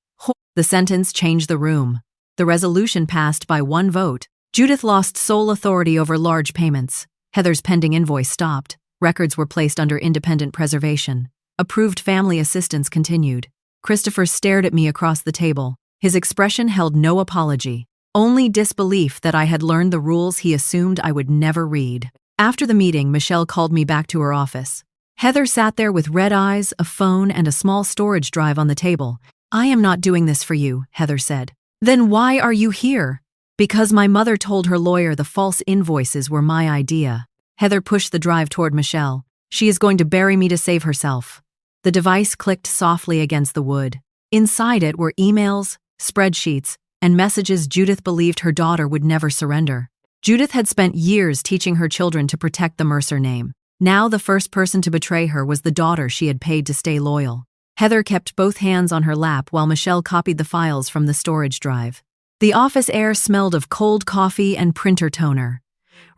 The sentence changed the room. The resolution passed by 1 vote. Judith lost sole authority over large payments. Heather's pending invoice stopped. Records were placed under independent preservation. Approved family assistance continued. Christopher stared at me across the table. His expression held no apology, only disbelief that I had learned the rules he assumed I would never read. After the meeting, Michelle called me back to her office. Heather sat there with red eyes, a phone, and a small storage drive on the table. "I am not doing this for you," Heather said. "Then why are you here?" "Because my mother told her lawyer the false invoices were my idea." Heather pushed the drive toward Michelle. "She is going to bury me to save herself." The device clicked softly against the wood. Inside it were emails, spreadsheets, and messages Judith believed her daughter would never surrender. Judith had spent years teaching her children to protect the Mercer name. Now the first person to betray her was the daughter she had paid to stay loyal. Heather kept both hands on her lap while Michelle copied the files from the storage drive. The office air smelled of cold coffee and printer toner.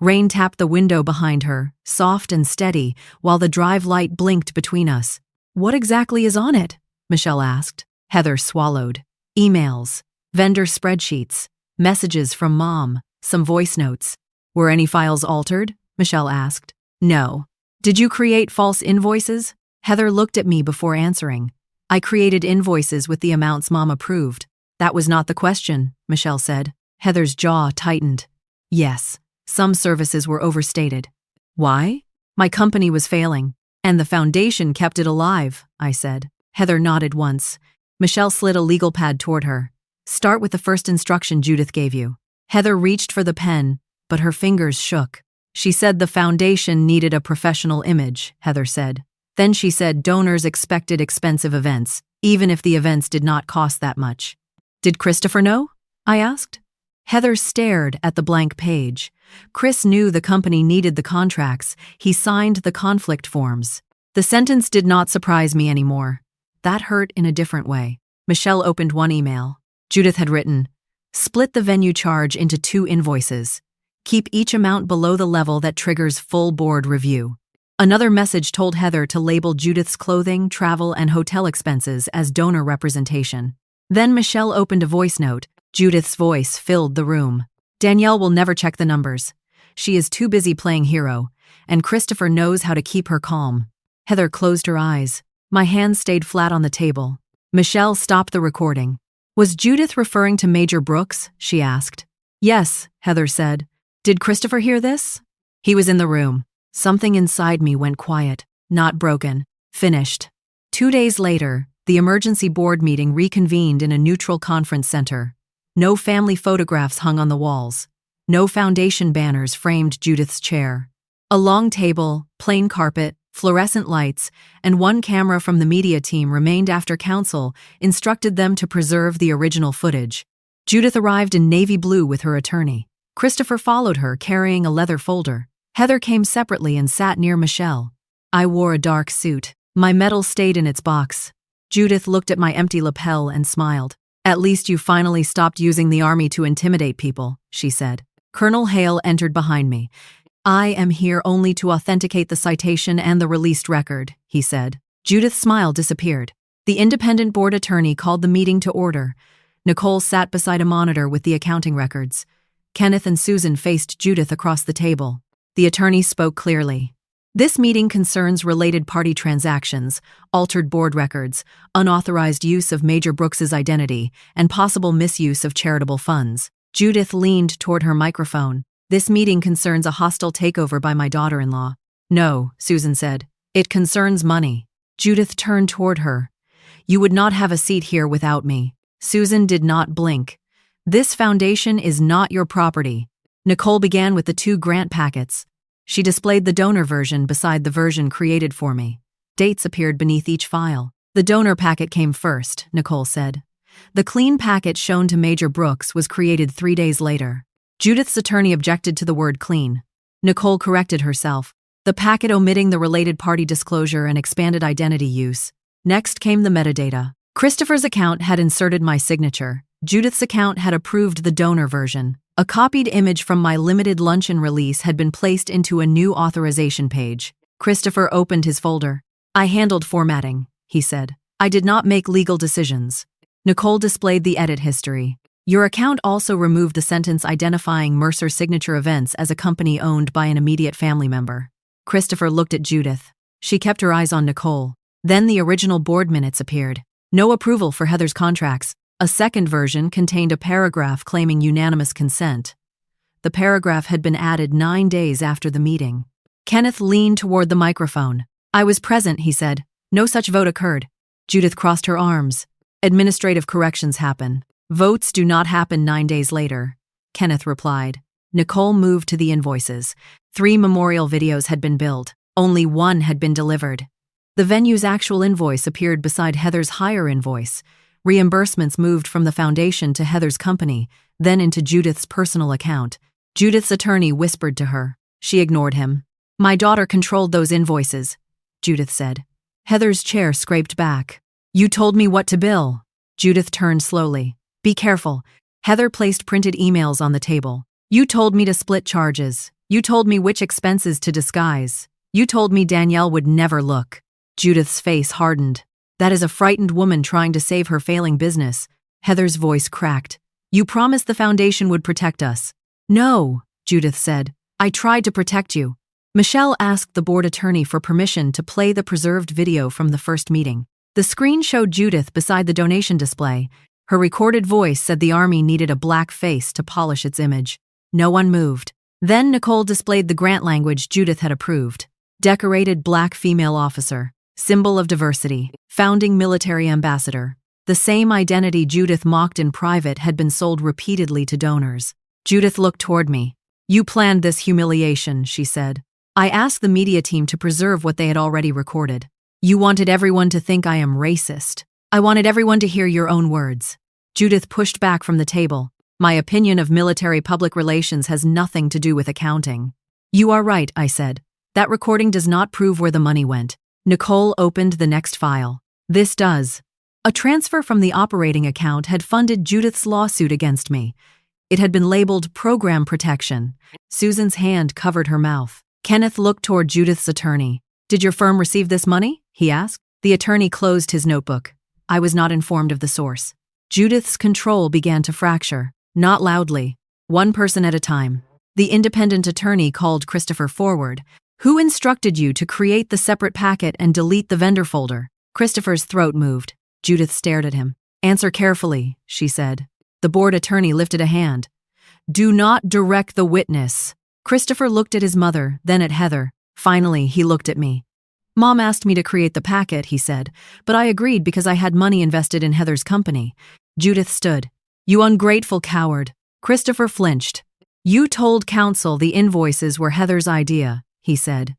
Rain tapped the window behind her, soft and steady, while the drive light blinked between us. "What exactly is on it?" Michelle asked. Heather swallowed. "Emails, vendor spreadsheets, messages from Mom, some voice notes." "Were any files altered?" Michelle asked. "No." "Did you create false invoices?" Heather looked at me before answering. "I created invoices with the amounts Mom approved." "That was not the question," Michelle said. Heather's jaw tightened. "Yes. Some services were overstated." "Why?" "My company was failing, and the foundation kept it alive," I said. Heather nodded once. Michelle slid a legal pad toward her. "Start with the first instruction Judith gave you." Heather reached for the pen, but her fingers shook. "She said the foundation needed a professional image," Heather said. Then she said donors expected expensive events, even if the events did not cost that much. "Did Christopher know?" I asked. Heather stared at the blank page. Chris knew the company needed the contracts. He signed the conflict forms. The sentence did not surprise me anymore. That hurt in a different way. Michelle opened one email. Judith had written, "Split the venue charge into 2 invoices. Keep each amount below the level that triggers full board review." Another message told Heather to label Judith's clothing, travel, and hotel expenses as donor representation. Then Michelle opened a voice note. Judith's voice filled the room. "Danielle will never check the numbers. She is too busy playing hero, and Christopher knows how to keep her calm." Heather closed her eyes. My hands stayed flat on the table. Michelle stopped the recording. "Was Judith referring to Major Brooks?" she asked. "Yes," Heather said. "Did Christopher hear this?" "He was in the room." Something inside me went quiet. Not broken. Finished. 2 days later, the emergency board meeting reconvened in a neutral conference center. No family photographs hung on the walls. No foundation banners framed Judith's chair. A long table, plain carpet, fluorescent lights, and one camera from the media team remained after counsel instructed them to preserve the original footage. Judith arrived in navy blue with her attorney. Christopher followed her, carrying a leather folder. Heather came separately and sat near Michelle. I wore a dark suit. My medal stayed in its box. Judith looked at my empty lapel and smiled. At least you finally stopped using the army to intimidate people, she said. Colonel Hale entered behind me. I am here only to authenticate the citation and the released record, he said. Judith's smile disappeared. The independent board attorney called the meeting to order. Nicole sat beside a monitor with the accounting records. Kenneth and Susan faced Judith across the table. The attorney spoke clearly. This meeting concerns related party transactions, altered board records, unauthorized use of Major Brooks's identity, and possible misuse of charitable funds. Judith leaned toward her microphone. This meeting concerns a hostile takeover by my daughter-in-law. No, Susan said. It concerns money. Judith turned toward her. You would not have a seat here without me. Susan did not blink. This foundation is not your property. Nicole began with the 2 grant packets. She displayed the donor version beside the version created for me. Dates appeared beneath each file. The donor packet came first, Nicole said. The clean packet shown to Major Brooks was created 3 days later. Judith's attorney objected to the word clean. Nicole corrected herself. The packet omitting the related party disclosure and expanded identity use. Next came the metadata. Christopher's account had inserted my signature. Judith's account had approved the donor version. A copied image from my limited luncheon release had been placed into a new authorization page. Christopher opened his folder. I handled formatting, he said. I did not make legal decisions. Nicole displayed the edit history. Your account also removed the sentence identifying Mercer Signature Events as a company owned by an immediate family member. Christopher looked at Judith. She kept her eyes on Nicole. Then the original board minutes appeared. No approval for Heather's contracts. A second version contained a paragraph claiming unanimous consent. The paragraph had been added 9 days after the meeting. Kenneth leaned toward the microphone. I was present, he said. No such vote occurred. Judith crossed her arms. Administrative corrections happen. Votes do not happen 9 days later, Kenneth replied. Nicole moved to the invoices. 3 memorial videos had been billed. Only 1 had been delivered. The venue's actual invoice appeared beside Heather's hire invoice. Reimbursements moved from the foundation to Heather's company, then into Judith's personal account. Judith's attorney whispered to her. She ignored him. My daughter controlled those invoices, Judith said. Heather's chair scraped back. You told me what to bill. Judith turned slowly. Be careful. Heather placed printed emails on the table. You told me to split charges. You told me which expenses to disguise. You told me Danielle would never look. Judith's face hardened. That is a frightened woman trying to save her failing business. Heather's voice cracked. You promised the foundation would protect us. No, Judith said. I tried to protect you. Michelle asked the board attorney for permission to play the preserved video from the first meeting. The screen showed Judith beside the donation display. Her recorded voice said the army needed a black face to polish its image. No one moved. Then Nicole displayed the grant language Judith had approved. Decorated black female officer. Symbol of diversity. Founding military ambassador. The same identity Judith mocked in private had been sold repeatedly to donors. Judith looked toward me. You planned this humiliation, she said. I asked the media team to preserve what they had already recorded. You wanted everyone to think I am racist. I wanted everyone to hear your own words. Judith pushed back from the table. My opinion of military public relations has nothing to do with accounting. You are right, I said. That recording does not prove where the money went. Nicole opened the next file. This does. A transfer from the operating account had funded Judith's lawsuit against me. It had been labeled Program Protection. Susan's hand covered her mouth. Kenneth looked toward Judith's attorney. Did your firm receive this money? He asked. The attorney closed his notebook. I was not informed of the source. Judith's control began to fracture. Not loudly. One person at a time. The independent attorney called Christopher forward. Who instructed you to create the separate packet and delete the vendor folder? Christopher's throat moved. Judith stared at him. Answer carefully, she said. The board attorney lifted a hand. Do not direct the witness. Christopher looked at his mother, then at Heather. Finally, he looked at me. Mom asked me to create the packet, he said, but I agreed because I had money invested in Heather's company. Judith stood. You ungrateful coward. Christopher flinched. You told counsel the invoices were Heather's idea, he said.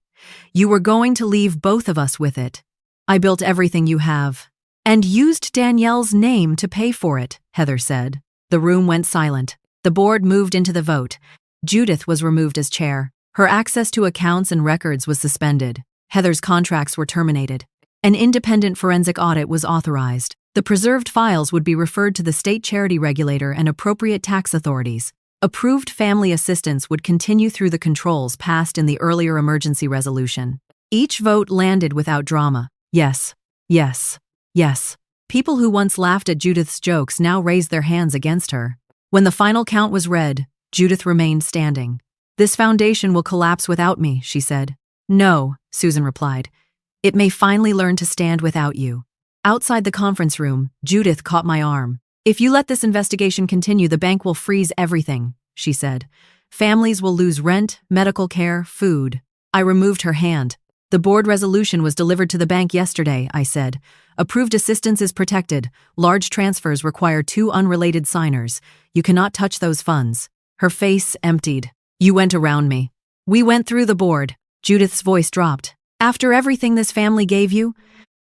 You were going to leave both of us with it. I built everything you have. And used Danielle's name to pay for it, Heather said. The room went silent. The board moved into the vote. Judith was removed as chair. Her access to accounts and records was suspended. Heather's contracts were terminated. An independent forensic audit was authorized. The preserved files would be referred to the state charity regulator and appropriate tax authorities. Approved family assistance would continue through the controls passed in the earlier emergency resolution. Each vote landed without drama. Yes, yes, yes. People who once laughed at Judith's jokes now raised their hands against her. When the final count was read, Judith remained standing. "This foundation will collapse without me," she said. "No," Susan replied. "It may finally learn to stand without you." Outside the conference room, Judith caught my arm. "If you let this investigation continue, the bank will freeze everything," she said. "Families will lose rent, medical care, food." I removed her hand. "The board resolution was delivered to the bank yesterday," I said. "Approved assistance is protected. Large transfers require 2 unrelated signers. You cannot touch those funds." Her face emptied. "You went around me." "We went through the board." Judith's voice dropped. "After everything this family gave you?"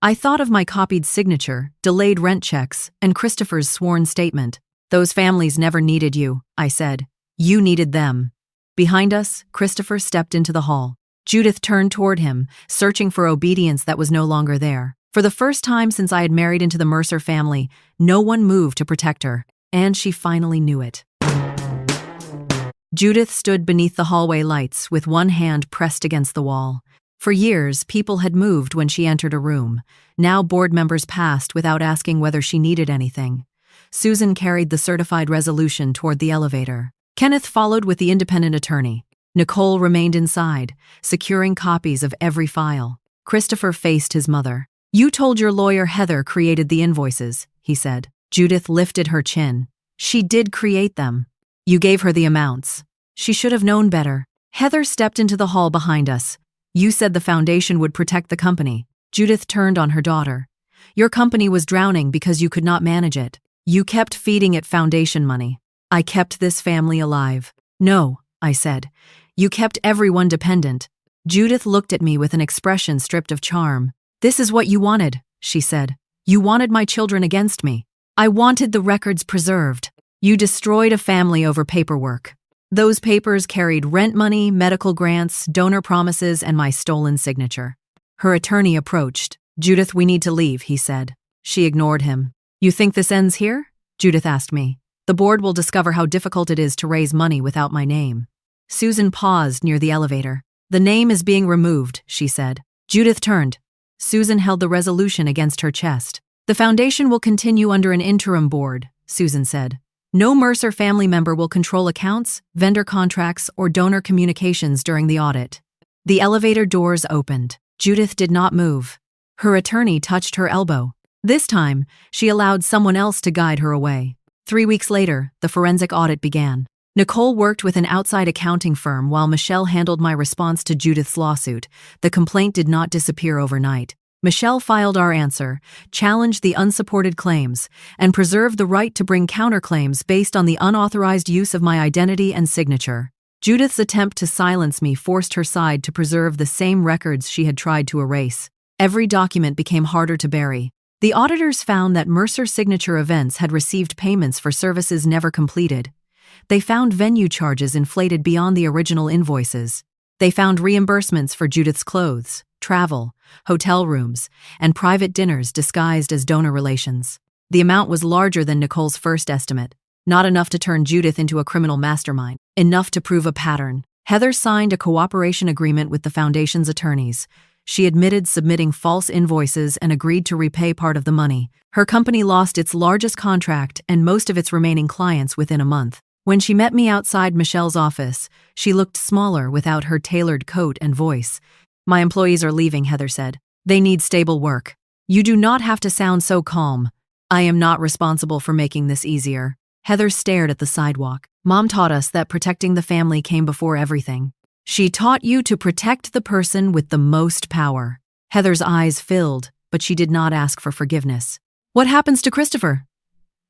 I thought of my copied signature, delayed rent checks, and Christopher's sworn statement. "Those families never needed you," I said. "You needed them." Behind us, Christopher stepped into the hall. Judith turned toward him, searching for obedience that was no longer there. For the first time since I had married into the Mercer family, no one moved to protect her, and she finally knew it. Judith stood beneath the hallway lights with one hand pressed against the wall. For years, people had moved when she entered a room. Now board members passed without asking whether she needed anything. Susan carried the certified resolution toward the elevator. Kenneth followed with the independent attorney. Nicole remained inside, securing copies of every file. Christopher faced his mother. "You told your lawyer Heather created the invoices," he said. Judith lifted her chin. "She did create them. You gave her the amounts. She should have known better." Heather stepped into the hall behind us. "You said the foundation would protect the company." Judith turned on her daughter. "Your company was drowning because you could not manage it. You kept feeding it foundation money. I kept this family alive." "No," I said. "You kept everyone dependent." Judith looked at me with an expression stripped of charm. "This is what you wanted," she said. "You wanted my children against me. I wanted the records preserved. You destroyed a family over paperwork. Those papers carried rent money, medical grants, donor promises, and my stolen signature." Her attorney approached. "Judith, we need to leave," he said. She ignored him. "You think this ends here?" Judith asked me. "The board will discover how difficult it is to raise money without my name." Susan paused near the elevator. "The name is being removed," she said. Judith turned. Susan held the resolution against her chest. "The foundation will continue under an interim board," Susan said. "No Mercer family member will control accounts, vendor contracts, or donor communications during the audit." The elevator doors opened. Judith did not move. Her attorney touched her elbow. This time, she allowed someone else to guide her away. 3 weeks later, the forensic audit began. Nicole worked with an outside accounting firm while Michelle handled my response to Judith's lawsuit. The complaint did not disappear overnight. Michelle filed our answer, challenged the unsupported claims, and preserved the right to bring counterclaims based on the unauthorized use of my identity and signature. Judith's attempt to silence me forced her side to preserve the same records she had tried to erase. Every document became harder to bury. The auditors found that Mercer Signature Events had received payments for services never completed. They found venue charges inflated beyond the original invoices. They found reimbursements for Judith's clothes, travel, hotel rooms, and private dinners disguised as donor relations. The amount was larger than Nicole's first estimate. Not enough to turn Judith into a criminal mastermind. Enough to prove a pattern. Heather signed a cooperation agreement with the foundation's attorneys. She admitted submitting false invoices and agreed to repay part of the money. Her company lost its largest contract and most of its remaining clients within a month. When she met me outside Michelle's office, she looked smaller without her tailored coat and voice. "My employees are leaving," Heather said. "They need stable work. You do not have to sound so calm. I am not responsible for making this easier." Heather stared at the sidewalk. "Mom taught us that protecting the family came before everything." "She taught you to protect the person with the most power." Heather's eyes filled, but she did not ask for forgiveness. "What happens to Christopher?"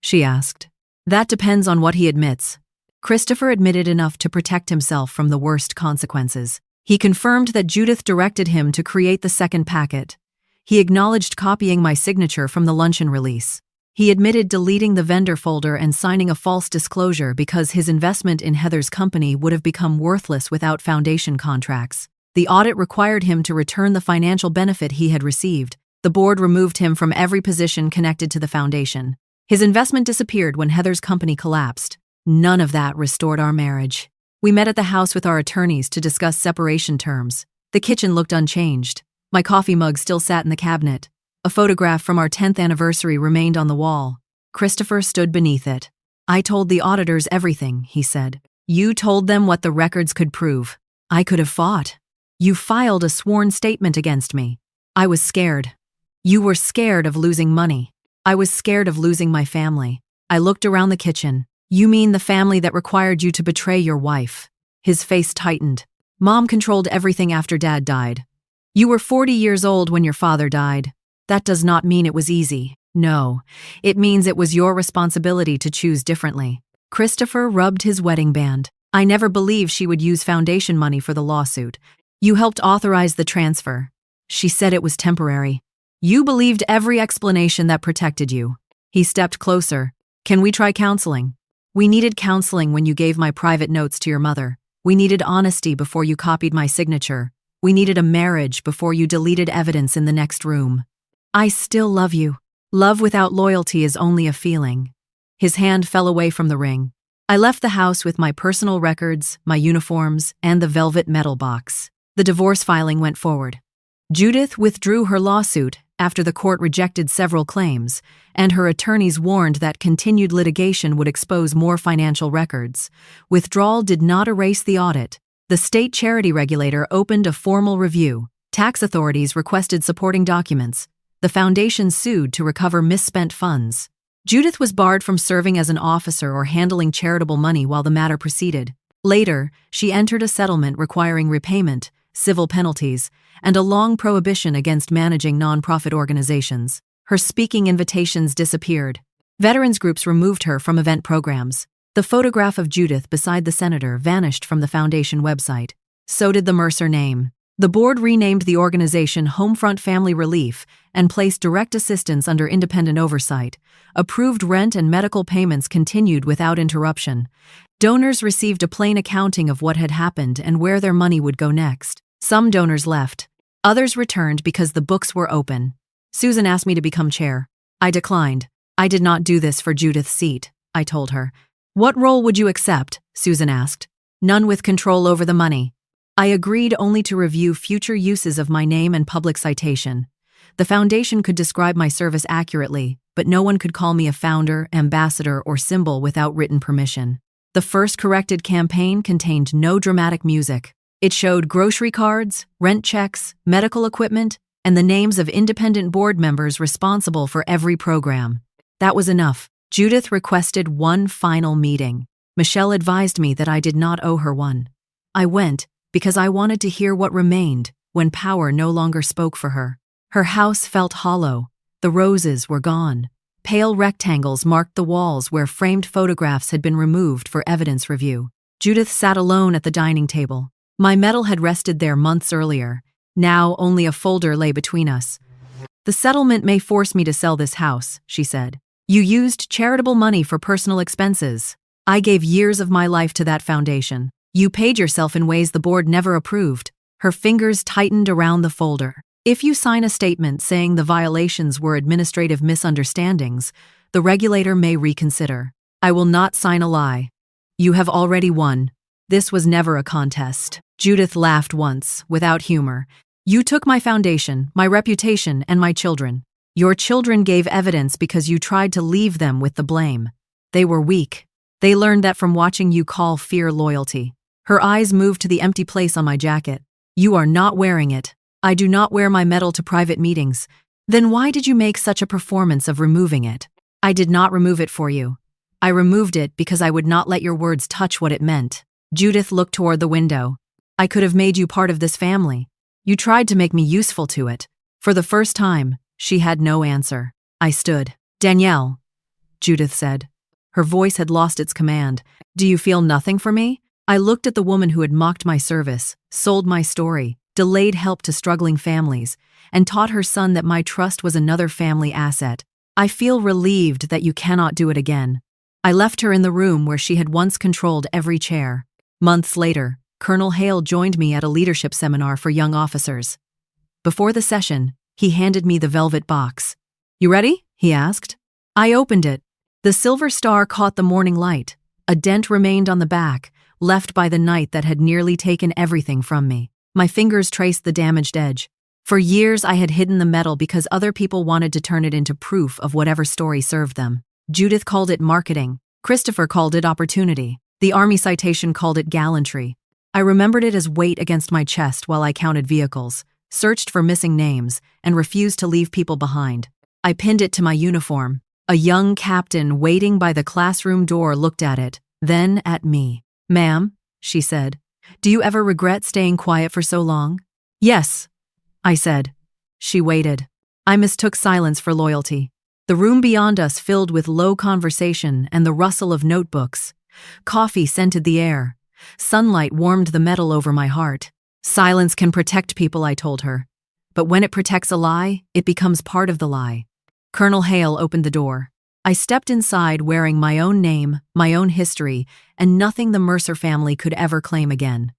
she asked. "That depends on what he admits." Christopher admitted enough to protect himself from the worst consequences. He confirmed that Judith directed him to create the second packet. He acknowledged copying my signature from the luncheon release. He admitted deleting the vendor folder and signing a false disclosure because his investment in Heather's company would have become worthless without foundation contracts. The audit required him to return the financial benefit he had received. The board removed him from every position connected to the foundation. His investment disappeared when Heather's company collapsed. None of that restored our marriage. We met at the house with our attorneys to discuss separation terms. The kitchen looked unchanged. My coffee mug still sat in the cabinet. A photograph from our 10th anniversary remained on the wall. Christopher stood beneath it. "I told the auditors everything," he said. "You told them what the records could prove. I could have fought. You filed a sworn statement against me. I was scared. You were scared of losing money. I was scared of losing my family." I looked around the kitchen. "You mean the family that required you to betray your wife?" His face tightened. "Mom controlled everything after Dad died. You were 40 years old when your father died. That does not mean it was easy. No, it means it was your responsibility to choose differently." Christopher rubbed his wedding band. "I never believed she would use foundation money for the lawsuit. You helped authorize the transfer. She said it was temporary. You believed every explanation that protected you." He stepped closer. "Can we try counseling? We needed counseling when you gave my private notes to your mother. We needed honesty before you copied my signature. We needed a marriage before you deleted evidence in the next room. I still love you. Love without loyalty is only a feeling." His hand fell away from the ring. I left the house with my personal records, my uniforms, and the velvet metal box. The divorce filing went forward. Judith withdrew her lawsuit after the court rejected several claims, and her attorneys warned that continued litigation would expose more financial records. Withdrawal did not erase the audit. The state charity regulator opened a formal review. Tax authorities requested supporting documents. The foundation sued to recover misspent funds. Judith was barred from serving as an officer or handling charitable money while the matter proceeded. Later, she entered a settlement requiring repayment, civil penalties, and a long prohibition against managing nonprofit organizations. Her speaking invitations disappeared. Veterans groups removed her from event programs. The photograph of Judith beside the senator vanished from the foundation website. So did the Mercer name. The board renamed the organization Homefront Family Relief and placed direct assistance under independent oversight. Approved rent and medical payments continued without interruption. Donors received a plain accounting of what had happened and where their money would go next. Some donors left. Others returned because the books were open. Susan asked me to become chair. I declined. "I did not do this for Judith's seat," I told her. "What role would you accept?" Susan asked. "None with control over the money." I agreed only to review future uses of my name and public citation. The foundation could describe my service accurately, but no one could call me a founder, ambassador, or symbol without written permission. The first corrected campaign contained no dramatic music. It showed grocery cards, rent checks, medical equipment, and the names of independent board members responsible for every program. That was enough. Judith requested one final meeting. Michelle advised me that I did not owe her one. I went because I wanted to hear what remained when power no longer spoke for her. Her house felt hollow. The roses were gone. Pale rectangles marked the walls where framed photographs had been removed for evidence review. Judith sat alone at the dining table. My medal had rested there months earlier. Now only a folder lay between us. "The settlement may force me to sell this house," she said. "You used charitable money for personal expenses. I gave years of my life to that foundation. You paid yourself in ways the board never approved." Her fingers tightened around the folder. "If you sign a statement saying the violations were administrative misunderstandings, the regulator may reconsider. I will not sign a lie. You have already won. This was never a contest." Judith laughed once, without humor. "You took my foundation, my reputation, and my children. Your children gave evidence because you tried to leave them with the blame. They were weak. They learned that from watching you call fear loyalty." Her eyes moved to the empty place on my jacket. "You are not wearing it. I do not wear my medal to private meetings. Then why did you make such a performance of removing it?" "I did not remove it for you. I removed it because I would not let your words touch what it meant." Judith looked toward the window. "I could have made you part of this family. You tried to make me useful to it." For the first time, she had no answer. I stood. "Danielle," Judith said. Her voice had lost its command. "Do you feel nothing for me? I looked at the woman who had mocked my service, sold my story, delayed help to struggling families, and taught her son that my trust was another family asset. I feel relieved that you cannot do it again. I left her in the room where she had once controlled every chair. Months later, Colonel Hale joined me at a leadership seminar for young officers. Before the session, he handed me the velvet box. "You ready?" he asked. I opened it. The silver star caught the morning light. A dent remained on the back, left by the night that had nearly taken everything from me. My fingers traced the damaged edge. For years I had hidden the metal because other people wanted to turn it into proof of whatever story served them. Judith called it marketing. Christopher called it opportunity. The Army citation called it gallantry. I remembered it as weight against my chest while I counted vehicles, searched for missing names, and refused to leave people behind. I pinned it to my uniform. A young captain waiting by the classroom door looked at it, then at me. "Ma'am," she said, "do you ever regret staying quiet for so long?" "Yes," I said. She waited. I mistook silence for loyalty. The room beyond us filled with low conversation and the rustle of notebooks. Coffee scented the air. Sunlight warmed the metal over my heart. Silence can protect people, I told her. But when it protects a lie, it becomes part of the lie. Colonel Hale opened the door. I stepped inside wearing my own name, my own history, and nothing the Mercer family could ever claim again.